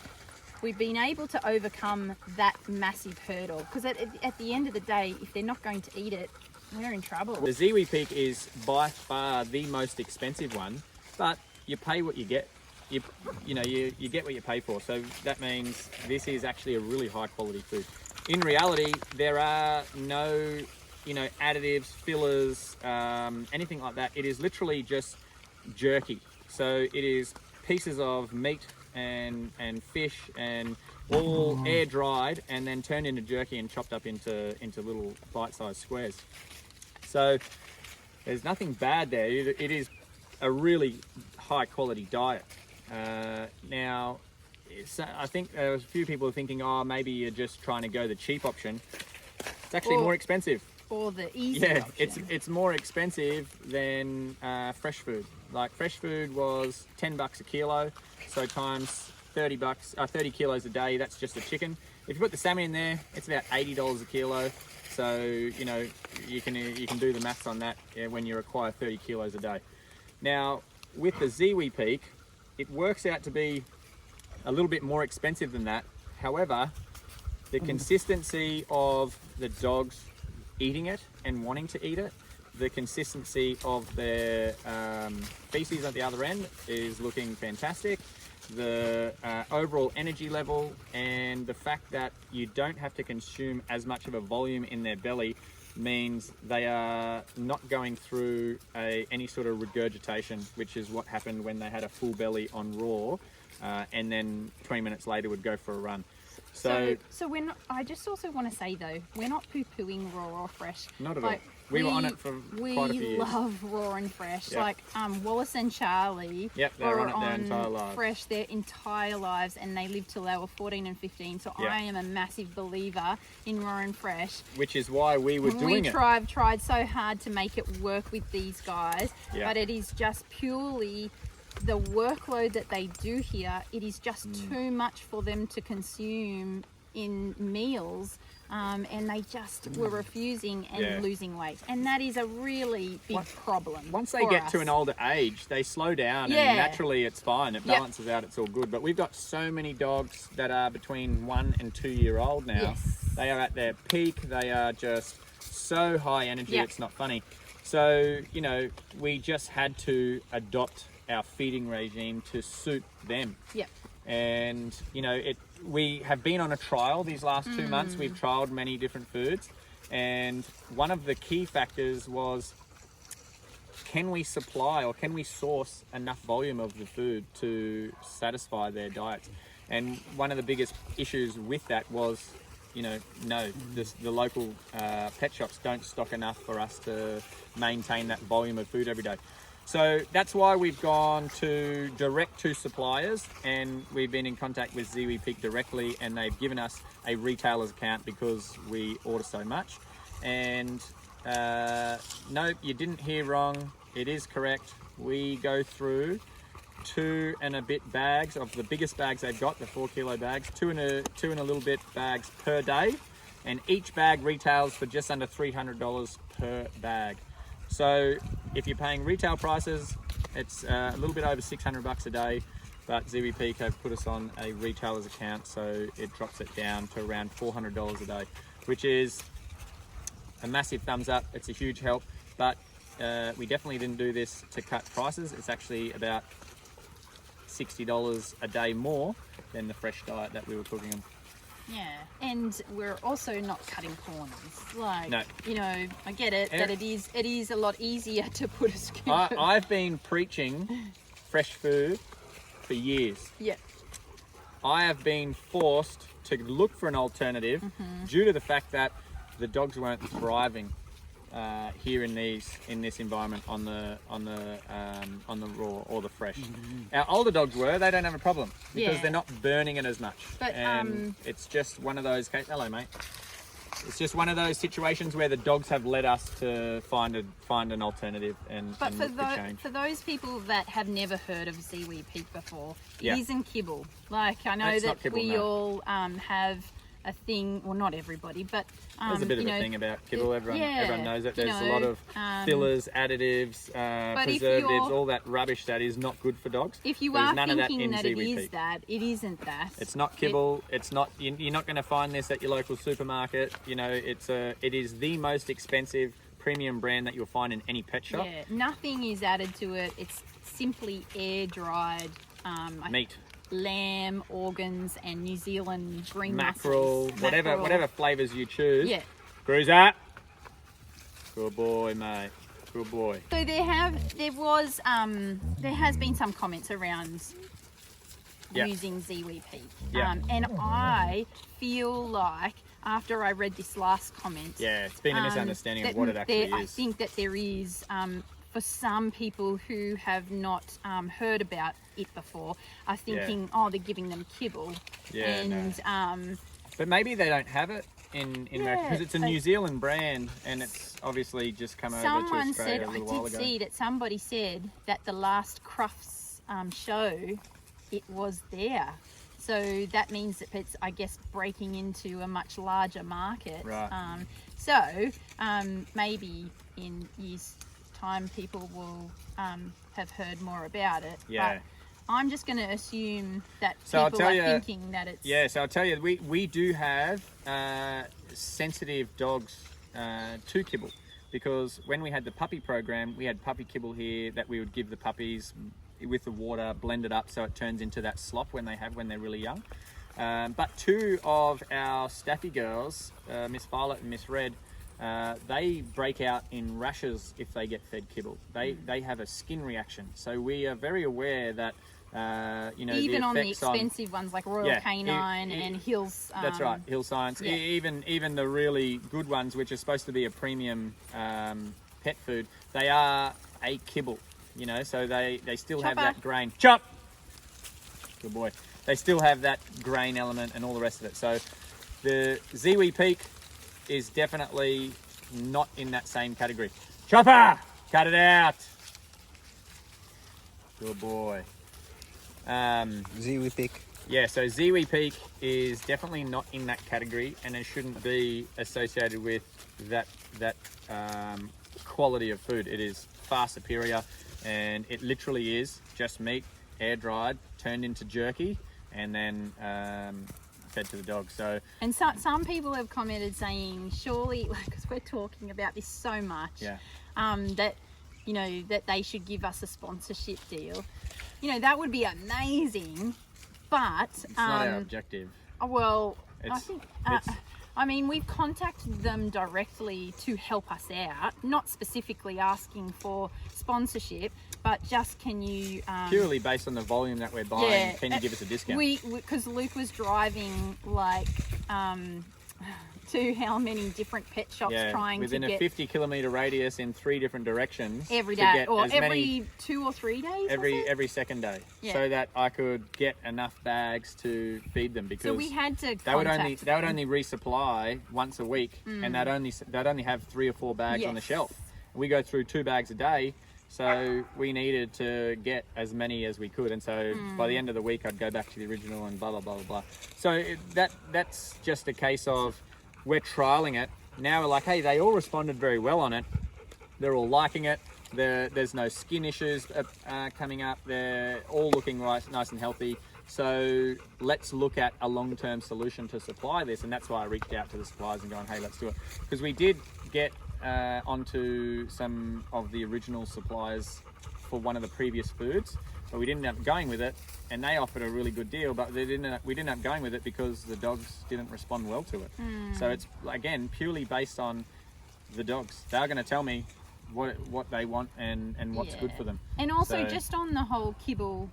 we've been able to overcome that massive hurdle, because at the end of the day, if they're not going to eat it, we're in trouble. The Ziwi Peak is by far the most expensive one, but you pay what you get. You get what you pay for. So that means this is actually a really high quality food. In reality, there are no, additives, fillers, anything like that. It is literally just jerky. So it is pieces of meat and fish and all air dried and then turned into jerky and chopped up into little bite-sized squares. So there's nothing bad there. It is a really high quality diet. Now, I think there was a few people thinking, oh, maybe you're just trying to go the cheap option. It's actually more expensive. Or the easy Yeah, option. it's more expensive than fresh food. Like fresh food was $10 a kilo, so times 30 kilos a day. That's just a chicken. If you put the salmon in there, it's about $80 a kilo. So you can do the maths on that when you require 30 kilos a day. Now with the Ziwi Peak, it works out to be a little bit more expensive than that. However, the consistency of the dogs eating it and wanting to eat it, the consistency of their feces at the other end is looking fantastic. The overall energy level and the fact that you don't have to consume as much of a volume in their belly means they are not going through any sort of regurgitation, which is what happened when they had a full belly on raw and then 20 minutes later would go for a run. So we're not. I just also want to say though, we're not poo-pooing raw or fresh. Not at all. We were on it for quite a few years. We love raw and fresh. Yep. Like Wallace and Charlie. Yep, they were on it their entire lives. Fresh their entire lives, and they lived till they were 14 and 15. So Yep. I am a massive believer in raw and fresh. Which is why we were doing it. We've tried so hard to make it work with these guys, Yep. but it is just purely the workload that they do here. It is just too much for them to consume in meals, and they just were refusing and losing weight, and that is a really big problem. Once they for get us. to an older age, they slow down Yeah. and naturally it's fine. It Yep. balances out, it's all good. But we've got so many dogs that are between 1 and 2 year old now. Yes. They are at their peak. They are just so high energy, Yep. it's not funny. So, we just had to adopt our feeding regime to suit them. Yep. And we have been on a trial these last 2 months. We've trialed many different foods, and one of the key factors was, can we supply or can we source enough volume of the food to satisfy their diets? And one of the biggest issues with that was, no, the local pet shops don't stock enough for us to maintain that volume of food every day. So that's why we've gone to direct to suppliers, and we've been in contact with Ziwi Peak directly, and they've given us a retailer's account because we order so much. And no, you didn't hear wrong. It is correct. We go through 2 and a bit bags of the biggest bags they've got, the 4 kilo bags, 2 and a little bit bags per day, and each bag retails for just under $300 per bag. So if you're paying retail prices, it's a little bit over $600 a day, but Ziwi Peak have put us on a retailer's account, so it drops it down to around $400 a day, which is a massive thumbs up. It's a huge help, but we definitely didn't do this to cut prices. It's actually about $60 a day more than the fresh diet that we were cooking them. Yeah, and we're also not cutting corners. Like, No. I get it that it is a lot easier to put a scoop. I've been preaching fresh food for years. Yeah. I have been forced to look for an alternative due to the fact that the dogs weren't thriving here in this environment on the raw or the fresh. Our older dogs were. They don't have a problem because Yeah. they're not burning it as much. But, and it's just one of those cases. Hello, mate. It's just one of those situations where the dogs have led us to find an alternative and But look for change. for those people that have never heard of Ziwi Peak before, Yeah. it isn't kibble. Like, I know It's not that kibble, we no. all have a thing, well, not everybody, but There's a bit of a thing about kibble. Everyone knows it. There's a lot of fillers, additives, preservatives, all that rubbish that is not good for dogs. If you There's are none of that thinking in that it Ziwi is Peak. that, it isn't that. It's not kibble. It's not. You're not going to find this at your local supermarket. You know, it is the most expensive premium brand that you'll find in any pet shop. Yeah, nothing is added to it. It's simply air dried Meat, lamb organs and New Zealand green mackerel, mussels. whatever flavors you choose. Yeah. Cruiser. Good boy, mate. Good boy. So there has been some comments around Yeah. using Ziwi Peak. Yeah. And I feel like after I read this last comment, Yeah, it's been a misunderstanding of what it actually I is. think that there is, for some people who have not heard about it before, are thinking, oh, they're giving them kibble. Yeah, And But maybe they don't have it in America because it's a New Zealand brand and it's obviously just come over to someone Australia said, a I little while did ago. see that somebody said that the last Crufts show, it was there. So that means that it's, I guess, breaking into a much larger market. Right. So maybe in years' time people will have heard more about it. Yeah. But I'm just going to assume that So I'll people tell are you- thinking that it's... Yeah, so I'll tell you, we do have sensitive dogs to kibble because when we had the puppy program, we had puppy kibble here that we would give the puppies with the water, blend it up so it turns into that slop when they're really young. But two of our staffy girls, Miss Violet and Miss Red, they break out in rashes if they get fed kibble. They have a skin reaction. So we are very aware that even the on the effects expensive ones like Royal Canine and Hills. That's right, Hill Science. yeah. Even the really good ones, which are supposed to be a premium pet food, they are a kibble. You know, so they still have Chopper. that grain. Chop. Good boy. They still have that grain element and all the rest of it. So the Ziwi Peak is definitely not in that same category. Chopper, cut it out. Good boy. Ziwi Peak. Yeah, so Ziwi Peak is definitely not in that category, and it shouldn't be associated with that quality of food. It is far superior, and it literally is just meat, air dried, turned into jerky, and then fed to the dog. So And some people have commented saying, surely, because we're talking about this so much, yeah, that that they should give us a sponsorship deal. That would be amazing, but it's not our objective. well, I It's- think it's- we've contacted them directly to help us out, not specifically asking for sponsorship, but just can you Purely based on the volume that we're buying, yeah, can you give us a discount? because Luke was driving like to how many different pet shops trying within to a get 50 kilometre radius in 3 different directions. every to day get or as every many, 2 or 3 days. every second day, Yeah. so that I could get enough bags to feed them because So we had to they would contact only them. resupply once a week, and they'd only have 3 or 4 bags on the Yes. shelf. We go through 2 bags a day, so we needed to get as many as we could, and so by the end of the week I'd go back to the original and blah blah blah blah blah. So that's just a case of we're trialing it now. We're like, hey, they all responded very well on it. They're all liking it. There's no skin issues coming up. They're all looking nice and healthy. So let's look at a long-term solution to supply this, and that's why I reached out to the suppliers and going, hey, let's do it, because we did get onto some of the original suppliers for one of the previous foods, but we didn't end up going with it, and they offered a really good deal, but we didn't end up going with it because the dogs didn't respond well to it. So it's again purely based on the dogs. They're going to tell me what they want and what's good for them. And also So- just on the whole kibble,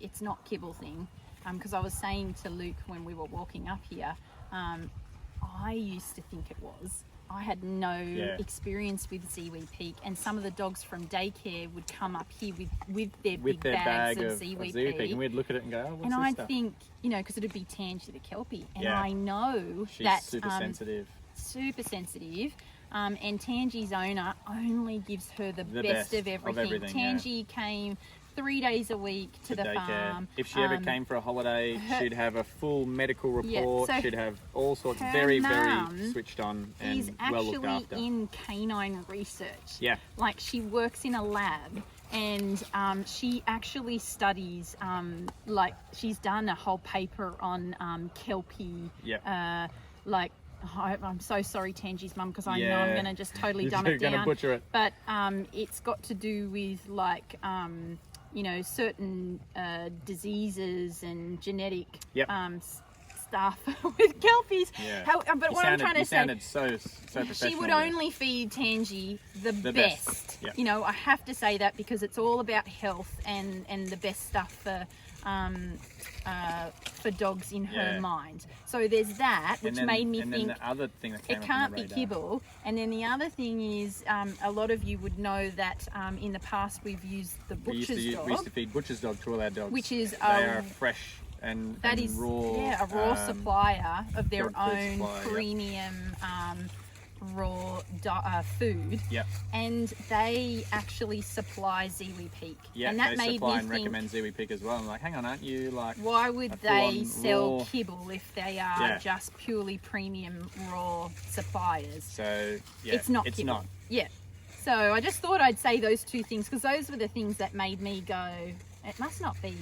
it's not kibble thing, because I was saying to Luke when we were walking up here, I used to think it was, I had no Yeah. experience with Ziwi Peak, and some of the dogs from daycare would come up here with their With big their bags bag of of Ziwi Ziwi Peak. and we'd look at it and go, oh, what's And this I'd stuff? think, you know, because it'd be Tangy the Kelpie, and Yeah. I know She's that super sensitive. super sensitive. And Tangy's owner only gives her the best of everything. Tangy came 3 days a week to the daycare. farm. If she ever came for a holiday, she'd have a full medical report. so she'd have all sorts her very mum switched on is and well looked actually after. in canine research. Yeah. Like she works in a lab, and she actually studies, like she's done a whole paper on Kelpie. Yeah. Like, I'm so sorry, Tangy's mum, because I know Yeah. I'm going to just totally dumb You're it down. gonna butcher it. But it's got to do with like, you know, certain diseases and genetic Yep. stuff with Kelpies. Yeah. But what I'm trying to say, sounded so professional. she would there. only feed Tangy the best. best. Yep. You know, I have to say that because it's all about health and the best stuff for dogs in her Yeah. mind. So there's that, which made me and think then the other thing that came it up can't on be the radar. kibble. And then the other thing is, a lot of you would know that in the past we've used the We used, butcher's to, dog, we used to feed butcher's dog to all our dogs. which is they are fresh and that and is raw. a raw supplier of their dog food own supplier, yeah. premium raw food. Yep. And they actually supply Ziwi Peak. Yeah, and that they made supply me and think, recommend Ziwi Peak as well. I'm like, hang on, aren't you like? why would a they full-on sell raw- kibble if they are Yeah. just purely premium raw suppliers? So yeah, It's not It's kibble. not. Yeah. So I just thought I'd say those two things because those were the things that made me go, it must not be,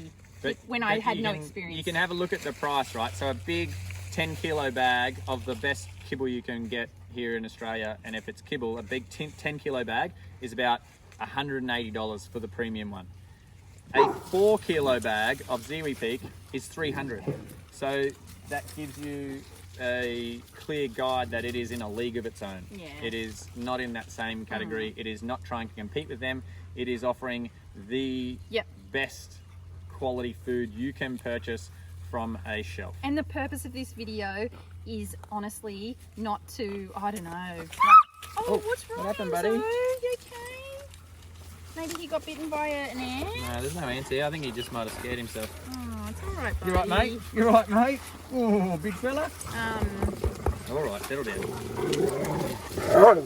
when I had no experience. You can have a look at the price, right? So a big 10 kilo bag of the best kibble you can get here in Australia, and if it's kibble, a big 10 kilo bag is about $180 for the premium one. A 4 kilo bag of Ziwi Peak is $300. So that gives you a clear guide that it is in a league of its own. Yeah. It is not in that same category. It is not trying to compete with them. It is offering the Yep. best quality food you can purchase from a shelf. And the purpose of this video is honestly not to, I don't know. Like, Oh, what's what wrong? happened, buddy? Zoe? You okay? Maybe he got bitten by an ant? No, there's no ants here. I think he just might have scared himself. Oh, it's all right, buddy. You right, mate? You right, mate? Oh, big fella. All right, settle down.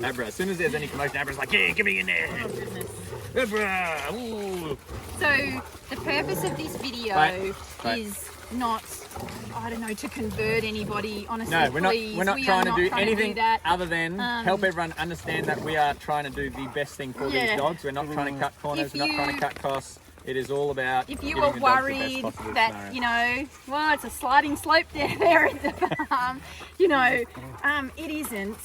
Abra, as soon as there's any commotion, Abra's like, yeah, get me in there. Oh, goodness. Abra, ooh. So the purpose of this video Right. is not, I don't know, to convert anybody. Honestly, No, we're not. please, We're not we trying are to not do trying anything that. other than help everyone understand that we are trying to do the best thing for Yeah. these dogs. We're not trying to cut corners. If We're not trying to you- cut costs. It is all about. If you giving were the dogs the best worried possible that, scenario. you know, well, it's a sliding slope there at the farm, you know, it isn't.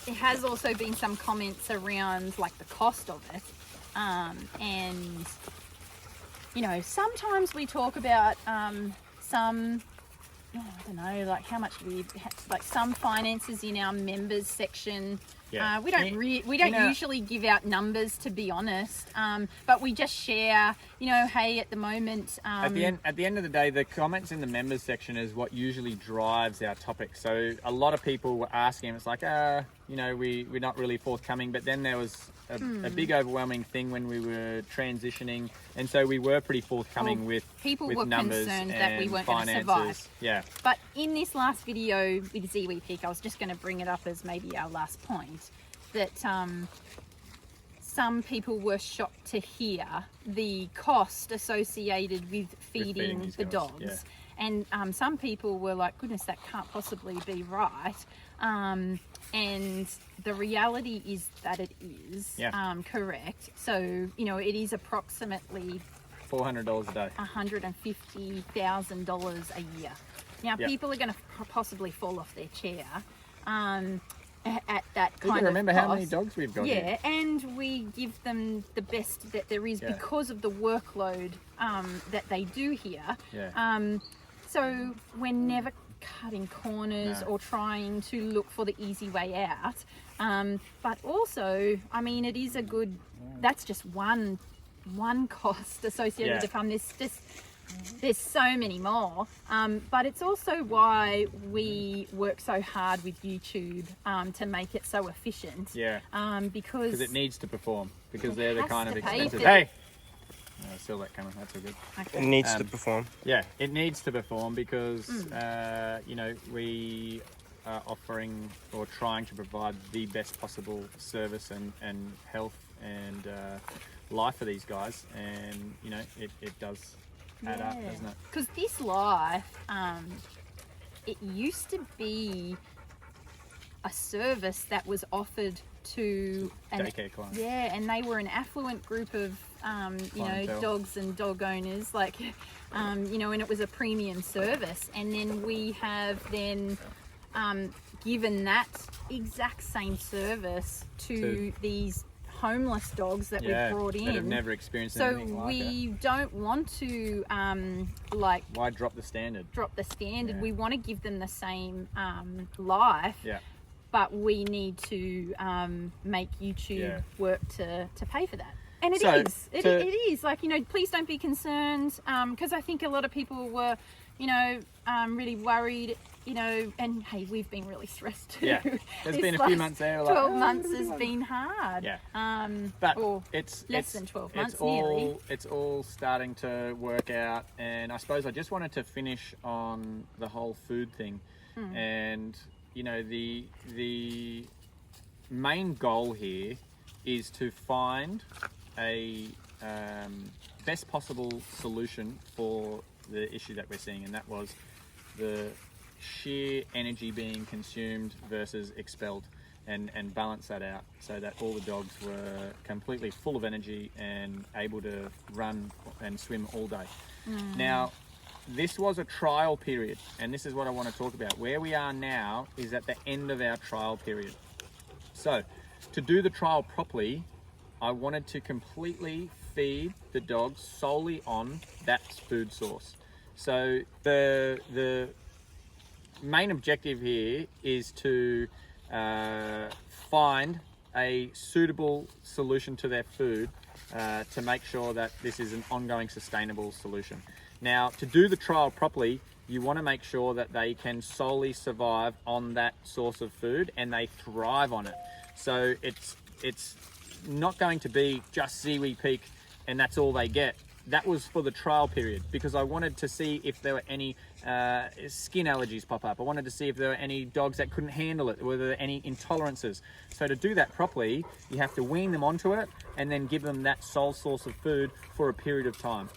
There has also been some comments around like the cost of it. And, you know, sometimes we talk about some, I don't know, like how much like some finances in our members section. Yeah. We don't usually give out numbers, to be honest, but we just share, you know, hey, at the moment, At the end of the day, the comments in the members section is what usually drives our topic. So a lot of people were asking, it's like, you know, we're not really forthcoming. But then there was a big overwhelming thing when we were transitioning, and so we were pretty forthcoming with people with were numbers concerned that we and weren't going to finances. survive. Yeah. But in this last video with Ziwi Peak, I was just going to bring it up as maybe our last point, that some people were shocked to hear the cost associated with feeding these the guys, dogs. yeah. And some people were like, goodness, that can't possibly be right. And the reality is that it is correct. So, you know, it is approximately $400 a day. $150,000 a year. Now, Yep. people are going to possibly fall off their chair at that You kind can of remember how many cost. dogs we've got Yeah, here. and we give them the best that there is Yeah. because of the workload that they do here. Yeah. So we're never cutting corners No. or trying to look for the easy way out. But also, I mean, it is a good, that's just one cost associated with Yeah. the farm. There's just there's so many more, but it's also why we work so hard with YouTube to make it so efficient. Yeah. Because it needs to perform, because they're the has kind of to pay expensive. for- Hey, I saw that coming. That's all good. It needs to perform. Yeah, it needs to perform because you know, we are offering or trying to provide the best possible service and health and life for these guys, and you know, it does add up, doesn't it? Because this life, it used to be a service that was offered to Daycare clients. Yeah, and they were an affluent group of you know, Clientele. dogs and dog owners, like you know, and it was a premium service. And then we have then given that exact same service to these homeless dogs that we've brought in, that have never experienced so anything like we it. don't want to like Why drop the standard? drop the standard. Yeah. We want to give them the same life, Yeah. but we need to make YouTube work to pay for that. And it So, is. It is. Like, you know, please don't be concerned, because I think a lot of people were, you know, really worried, you know, and hey, we've been really stressed too. Yeah. There's This been a few last months there. 12 like, months has been hard. Yeah. But or it's less than 12 it's months, all nearly. it's all starting to work out, and I suppose I just wanted to finish on the whole food thing, and you know, the main goal here is to find a best possible solution for the issue that we're seeing, and that was the sheer energy being consumed versus expelled, and balance that out so that all the dogs were completely full of energy and able to run and swim all day. Now, this was a trial period, and this is what I want to talk about. Where we are now is at the end of our trial period. So, to do the trial properly, I wanted to completely feed the dogs solely on that food source. So the main objective here is to find a suitable solution to their food to make sure that this is an ongoing sustainable solution. Now, to do the trial properly, you want to make sure that they can solely survive on that source of food and they thrive on it. So it's not going to be just Ziwi Peak and that's all they get. That was for the trial period because I wanted to see if there were any skin allergies pop up. I wanted to see if there were any dogs that couldn't handle it, whether there were any intolerances. So to do that properly, you have to wean them onto it and then give them that sole source of food for a period of time.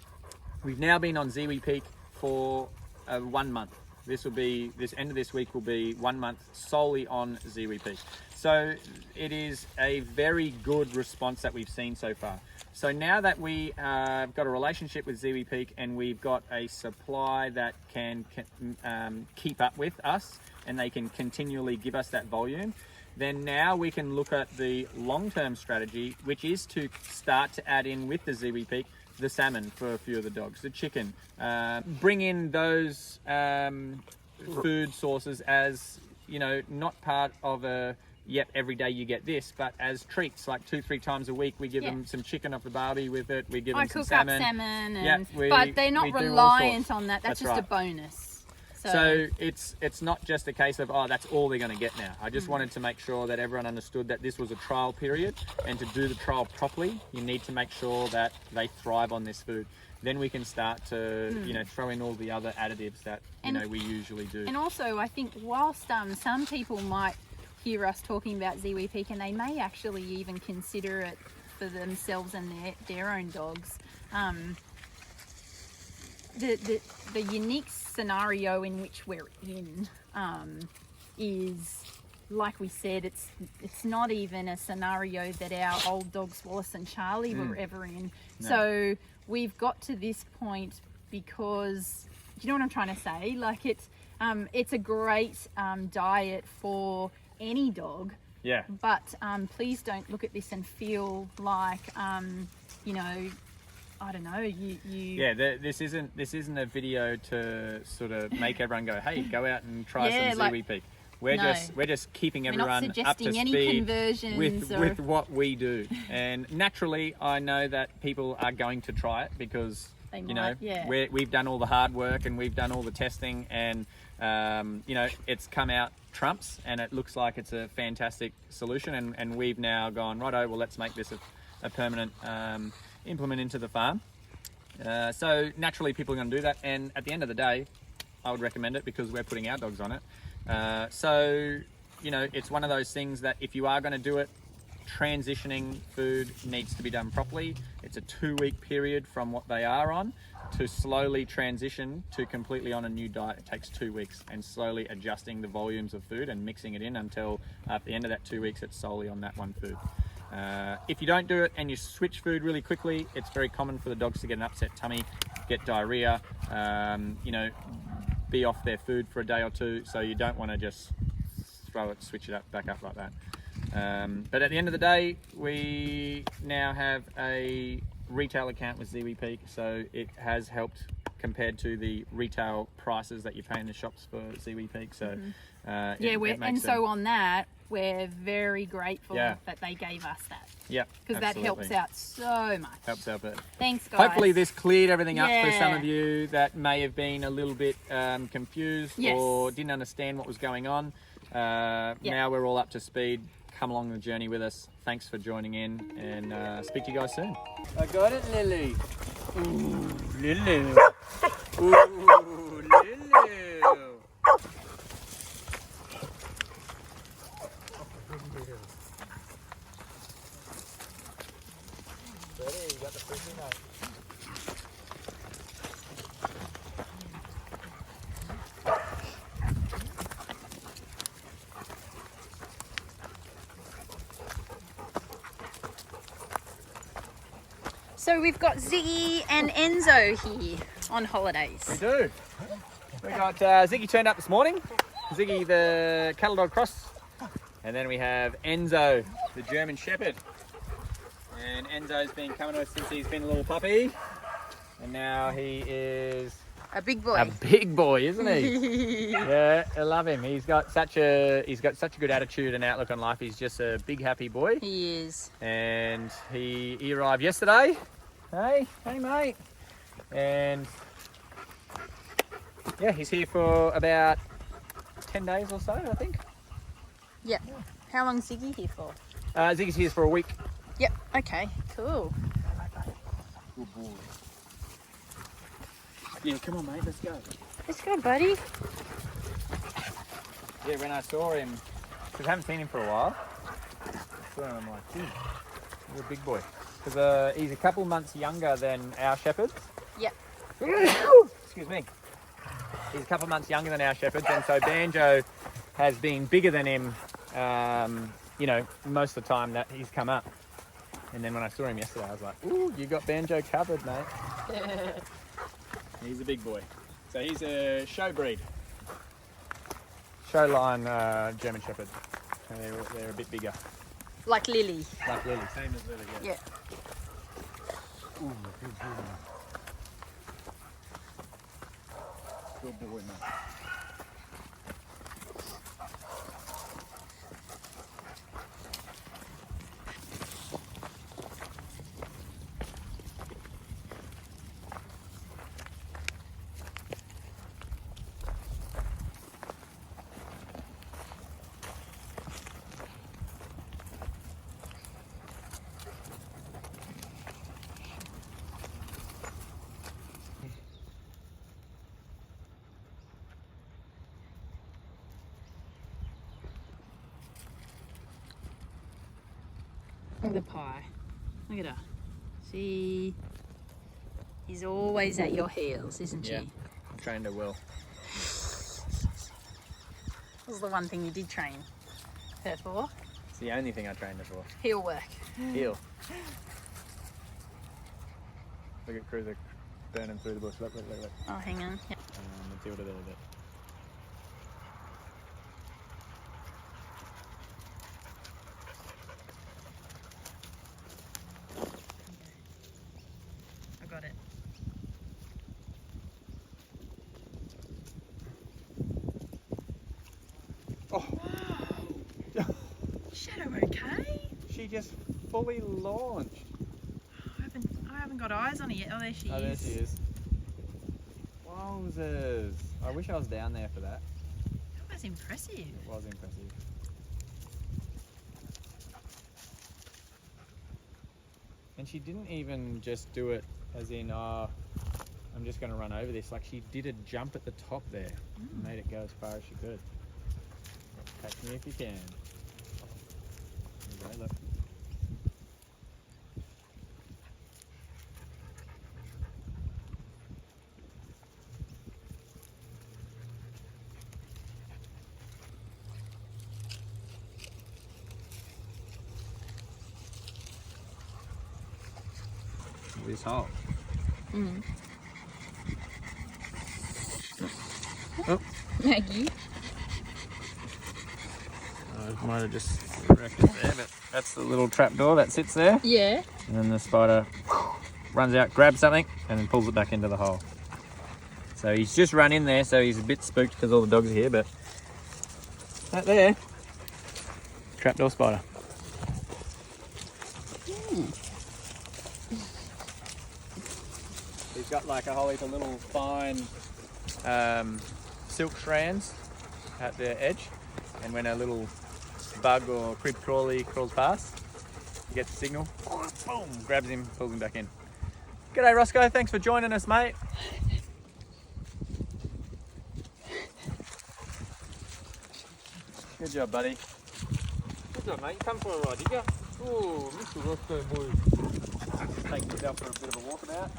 We've now been on Ziwi Peak for 1 month. This end of this week will be 1 month solely on Ziwi Peak. So it is a very good response that we've seen so far. So now that we have got a relationship with Ziwi Peak and we've got a supply that can keep up with us and they can continually give us that volume, then now we can look at the long-term strategy, which is to start to add in with the Ziwi Peak the salmon for a few of the dogs, the chicken, bring in those food sources as, you know, not part of a every day you get this, but as treats, like 2-3 times a week we give them some chicken off the barbie with it, we give them some salmon. I cook up salmon, and, we, but they're not we do all reliant sorts. on that. That's just right. a bonus. So it's not just a case of, oh, that's all they're going to get now. I just wanted to make sure that everyone understood that this was a trial period, and to do the trial properly, you need to make sure that they thrive on this food. Then we can start to, you know, throw in all the other additives that, you know, we usually do. And also, I think whilst some people might hear us talking about Ziwi Peak and they may actually even consider it for themselves and their own dogs, the unique scenario in which we're in is, like we said, it's not even a scenario that our old dogs Wallace and Charlie were ever in. No. So we've got to this point because, do you know what I'm trying to say? Like it's a great diet for any dog. Yeah. But please don't look at this and feel like, you know, I don't know, you. Yeah, this isn't a video to sort of make everyone go, hey, go out and try some like, Ziwi Peak. We're just keeping everyone up to suggesting any speed conversions with what we do. And naturally, I know that people are going to try it because They you might, know, yeah. we've done all the hard work and we've done all the testing, and you know, it's come out trumps, and it looks like it's a fantastic solution. And we've now gone, righto, well, let's make this a permanent implement into the farm. So naturally, people are going to do that, and at the end of the day, I would recommend it because we're putting our dogs on it. So you know, it's one of those things that if you are going to do it, transitioning food needs to be done properly. It's a 2-week period from what they are on to slowly transition to completely on a new diet. It takes 2 weeks, and slowly adjusting the volumes of food and mixing it in until at the end of that 2 weeks it's solely on that one food. If you don't do it and you switch food really quickly, it's very common for the dogs to get an upset tummy, get diarrhea, you know, be off their food for a day or two. So you don't want to just switch it back up like that. But at the end of the day, we now have a retail account with Ziwi Peak, so it has helped compared to the retail prices that you pay in the shops for Ziwi Peak. So on that, we're very grateful that they gave us that. Yeah, because that helps out so much. Helps out, but thanks, guys. hopefully this cleared everything up for some of you that may have been a little bit confused or didn't understand what was going on. Now we're all up to speed. Come along the journey with us. Thanks for joining in, and speak to you guys soon. I got it, Lily. Ooh, Lily. Ooh, Lily. Ready? You got the frisbee, mate. So we've got Ziggy and Enzo here on holidays. We do. We got Ziggy turned up this morning. Ziggy, the cattle dog cross. And then we have Enzo, the German Shepherd. And Enzo's been coming to us since he's been a little puppy. And now he is a big boy. A big boy, isn't he? Yeah, I love him. He's got such a good attitude and outlook on life. He's just a big happy boy. He is. And he arrived yesterday. Hey mate. And yeah, he's here for about 10 days or so, I think. Yep. Yeah. How long is Ziggy here for? Ziggy's here for a week. Yep. Okay. Cool. Good boy. Yeah, come on, mate. Let's go. Let's go, buddy. Yeah, when I saw him, because I haven't seen him for a while, I saw him, I'm like, dude, you're a big boy. Because he's a couple months younger than our shepherds. Yep. Excuse me. He's a couple months younger than our shepherds, and so Banjo has been bigger than him, you know, most of the time that he's come up. And then when I saw him yesterday, I was like, ooh, you got Banjo covered, mate. He's a big boy. So he's a show breed. Show line German Shepherd. They're a bit bigger. Like Lily. Like Lily, same as Lily, yeah. Yeah. Ooh, good boy. Good boy, mate. Look at the pie. Look at her. See, he's always at your heels, isn't she? Yeah, I trained her well. What was the one thing you did train her for? It's the only thing I trained her for. Heel work. Heel. Look at Cruiser burning through the bush. Look. Oh, hang on. Yep. Matilda there a bit. I got it. Oh. Wow. Shadow, okay? She just fully launched. I haven't got eyes on it yet. Oh, there she is. Oh, there she is. Wowzers. I wish I was down there for that. That was impressive. It was impressive. And she didn't even just do it as in, I'm just going to run over this. Like, she did a jump at the top there. Made it go as far as she could. Catch me if you can. There you go, look. This hole. Oh, Maggie. I might have just wrecked it there, but that's the little trap door that sits there. Yeah. And then the spider runs out, grabs something, and then pulls it back into the hole. So he's just run in there, so he's a bit spooked because all the dogs are here, but that there, trapdoor spider. He's got like a whole heap of little fine silk strands at the edge, and when a little bug or crib crawly crawls past, he gets a signal, boom, grabs him, pulls him back in. G'day Roscoe, thanks for joining us, mate. Good job, buddy. Good job, mate. You come for a ride, did you? Oh, Mr. Roscoe boy. Just taking yourself for a bit of a walkabout.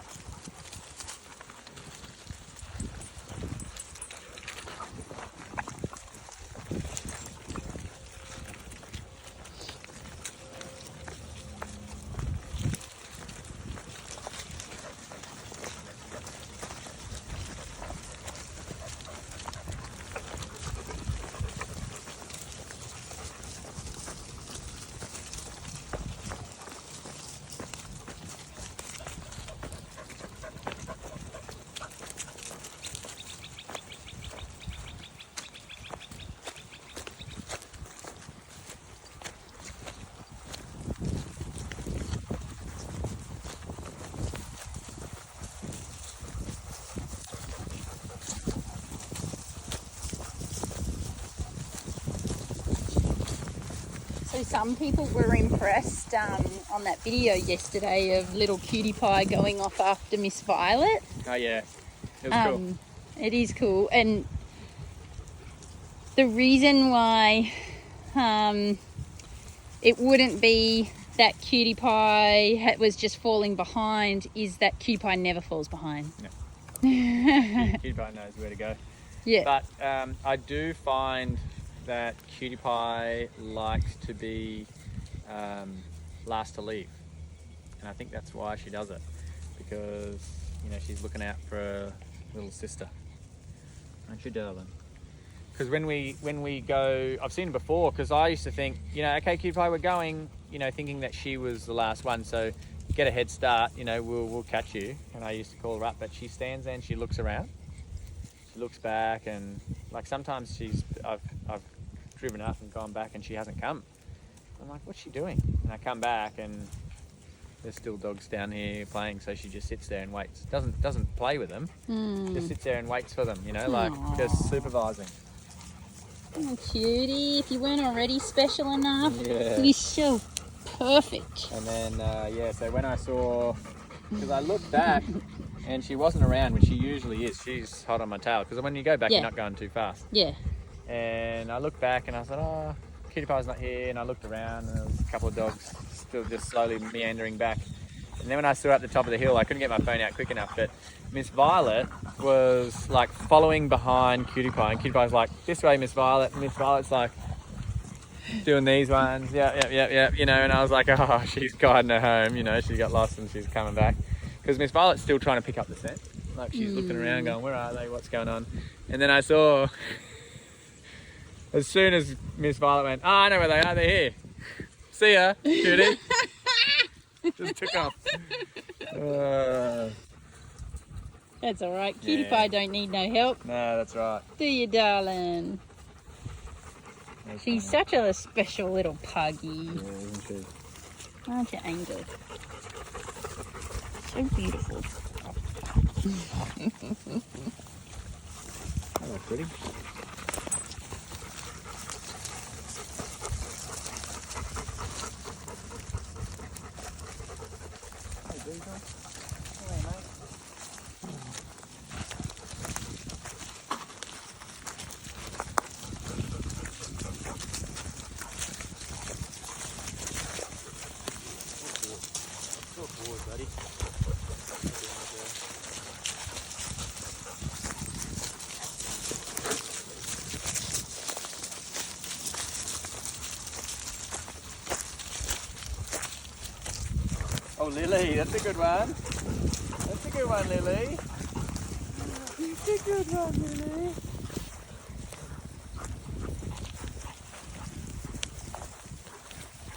So some people were impressed on that video yesterday of little cutie pie going off after Miss Violet. Oh yeah, it was cool. It is cool, and the reason why it wouldn't be that cutie pie was just falling behind is that cutie pie never falls behind. No. Cutie pie knows where to go. Yeah. But I do find that cutie pie likes to be last to leave, and I think that's why she does it, because you know she's looking out for her little sister, aren't you, darling? Because when we go, I've seen it before, because I used to think, you know, okay, cutie pie, we're going, you know, thinking that she was the last one, so get a head start, you know, we'll catch you. And I used to call her up, but she stands there and she looks around, she looks back, and like sometimes I've driven up and gone back and she hasn't come. I'm like, what's she doing? And I come back and there's still dogs down here playing, so she just sits there and waits. Doesn't play with them, just sits there and waits for them, you know, like just supervising. Oh, cutie, if you weren't already special enough, Yeah. you're so perfect. And then, so when I saw, because I looked back and she wasn't around, which she usually is. She's hot on my tail, because when you go back, Yeah. you're not going too fast. Yeah. And I looked back and I thought, oh, cutie pie's not here. And I looked around and there was a couple of dogs still just slowly meandering back. And then when I saw at the top of the hill, I couldn't get my phone out quick enough, but Miss Violet was like following behind Cutie Pie, and Cutie Pie's like, this way, Miss Violet. And Miss Violet's like doing these ones, yeah, you know, and I was like, oh, she's guiding her home, you know, she got lost and she's coming back. Because Miss Violet's still trying to pick up the scent. Like she's looking around going, where are they, what's going on? And then I saw, as soon as Miss Violet went, oh, I know where they are, they're here. See ya, Cutie. Just took off. That's all right. Cutie Yeah. pie don't need no help. No, that's right. Do you, darling? That's She's funny. such a special little puggy. Yeah, isn't she? Aren't you, Angel? So beautiful. Oh, pretty. Hey, Diesel. Hey, mate. Good boy, buddy. Oh, Lily, that's a good one. That's a good one, Lily. That's a good one, Lily.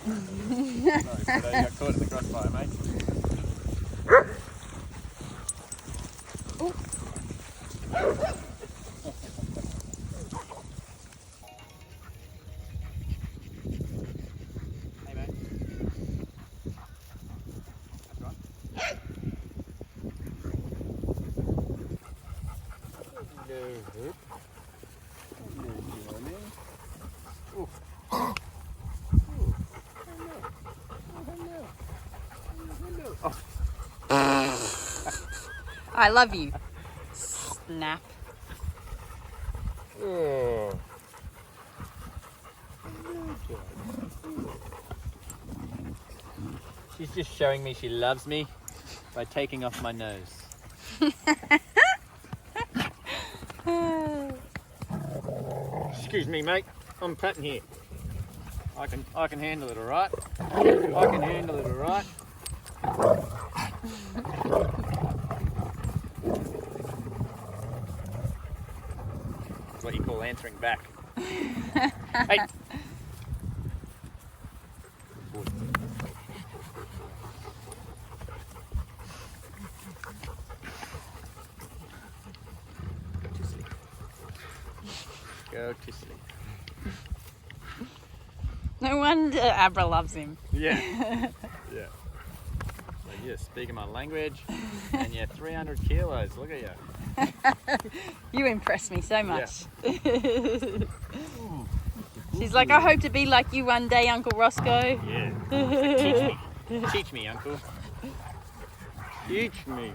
Sorry, Fredo, you got caught in the crossfire, mate. Hey, mate. That's right. Hello. Hello, darling. Oh. Oh. Hello. Hello. Oh. I love you. Snap. Oh. She's just showing me she loves me by taking off my nose. Excuse me, mate. I'm patting here. I can handle it, all right. I can handle it, all right. That's what you call answering back. Hey. Go to sleep. No wonder Abra loves him. Yeah. Yeah. So you're speaking my language and you're 300 kilos. Look at you. You impress me so much. She's like, I hope to be like you one day, Uncle Roscoe. Yeah. Teach me. Teach me, Uncle. Teach me.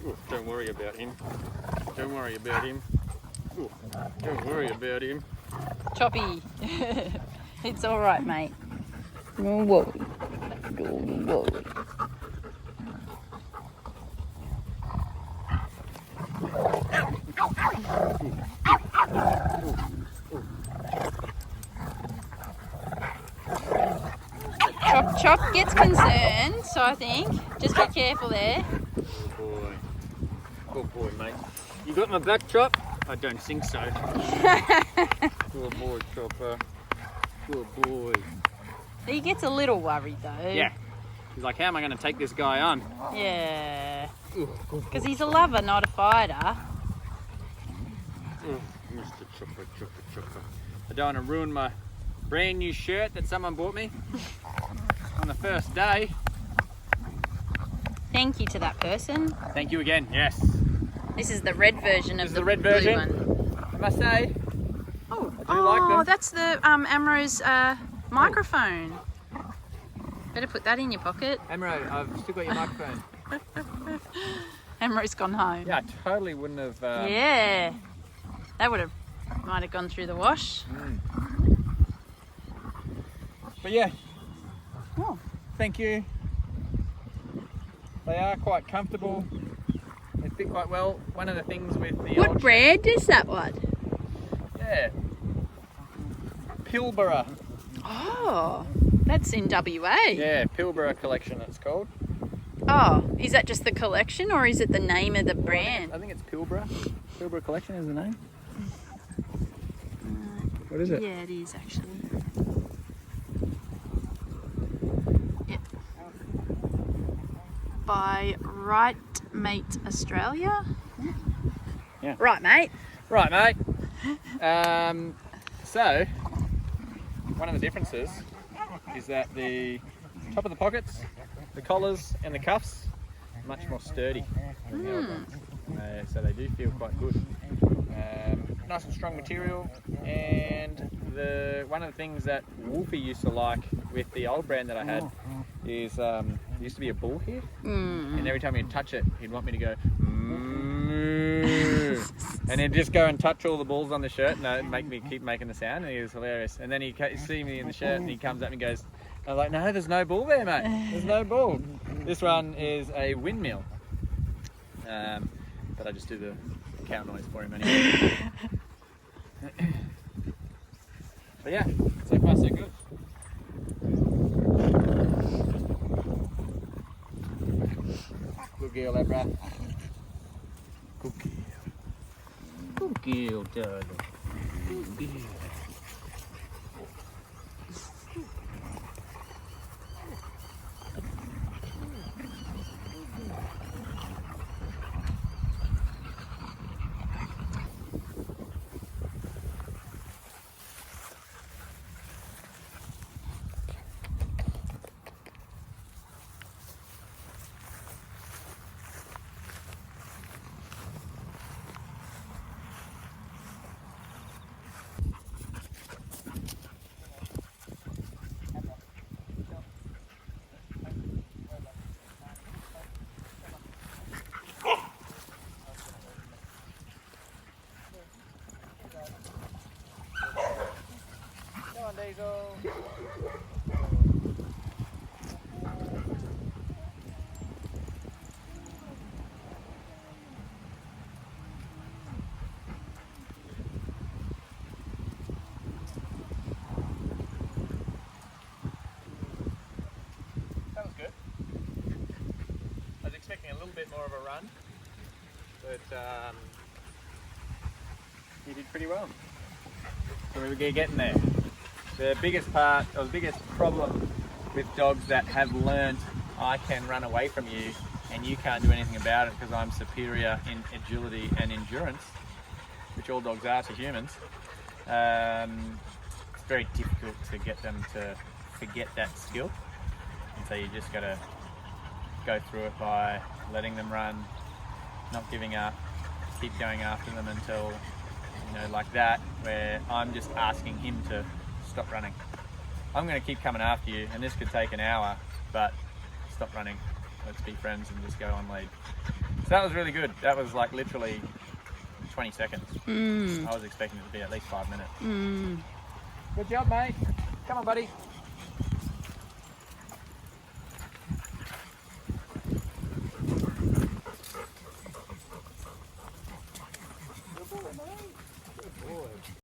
Ooh, don't worry about him. Don't worry about him. Ooh, don't worry about him. Choppy. It's all right, mate. Don't worry. Don't worry. Chop gets concerned, so I think just be careful there. Good boy. Good boy, mate. You got my back, Chop? I don't think so. Good boy, Chopper. Good boy. He gets a little worried though. Yeah. He's like, how am I going to take this guy on? Yeah. Because he's a lover, not a fighter. Mr. Chopper, Chopper, Chopper. I don't want to ruin my brand new shirt that someone bought me on the first day. Thank you to that person. Thank you again, yes. This is the red version of This is the the red blue version. one. I must say, Oh, I do like them. That's the Amro's microphone. Better put that in your pocket. Amro, I've still got your microphone. Amro's gone home. Yeah, I totally wouldn't have... Yeah. That might have gone through the wash. But yeah, Oh. thank you. They are quite comfortable. They fit quite well. One of the things with the What old... brand is that one? Yeah. Pilbara. Oh, that's in WA. Yeah, Pilbara collection it's called. Oh, is that just the collection or is it the name of the brand? I think it's Pilbara. Pilbara collection is the name. What is it? Yeah, it is actually. Yep. By Right Mate Australia. Yeah. Right, mate. Right, mate. So, one of the differences is that the top of the pockets the collars and the cuffs much more sturdy than the old ones. So they do feel quite good. Nice and strong material, and one of the things that Wolfie used to like with the old brand that I had is there used to be a bull here, and every time he'd touch it, he'd want me to go moo, and he'd just go and touch all the bulls on the shirt, and it'd make me keep making the sound, and he was hilarious. And then he'd see me in the shirt, and he comes up and goes, I was like, no, there's no bull there, mate. There's no bull. This one is a windmill. But I just do the cow noise for him anyway. But yeah, so far so good. Good girl, that bruh. Good girl. Good girl, darling. Good girl. Diesel. That was good. I was expecting a little bit more of a run, but he did pretty well. So we were getting there. The biggest part, or the biggest problem with dogs that have learned I can run away from you and you can't do anything about it because I'm superior in agility and endurance, which all dogs are to humans, it's very difficult to get them to forget that skill. And so you just got to go through it by letting them run, not giving up, keep going after them until, you know, like that, where I'm just asking him to stop running. I'm going to keep coming after you, and this could take an hour, but stop running. Let's be friends and just go on lead. So that was really good. That was like literally 20 seconds. I was expecting it to be at least 5 minutes. Good job, mate. Come on, buddy.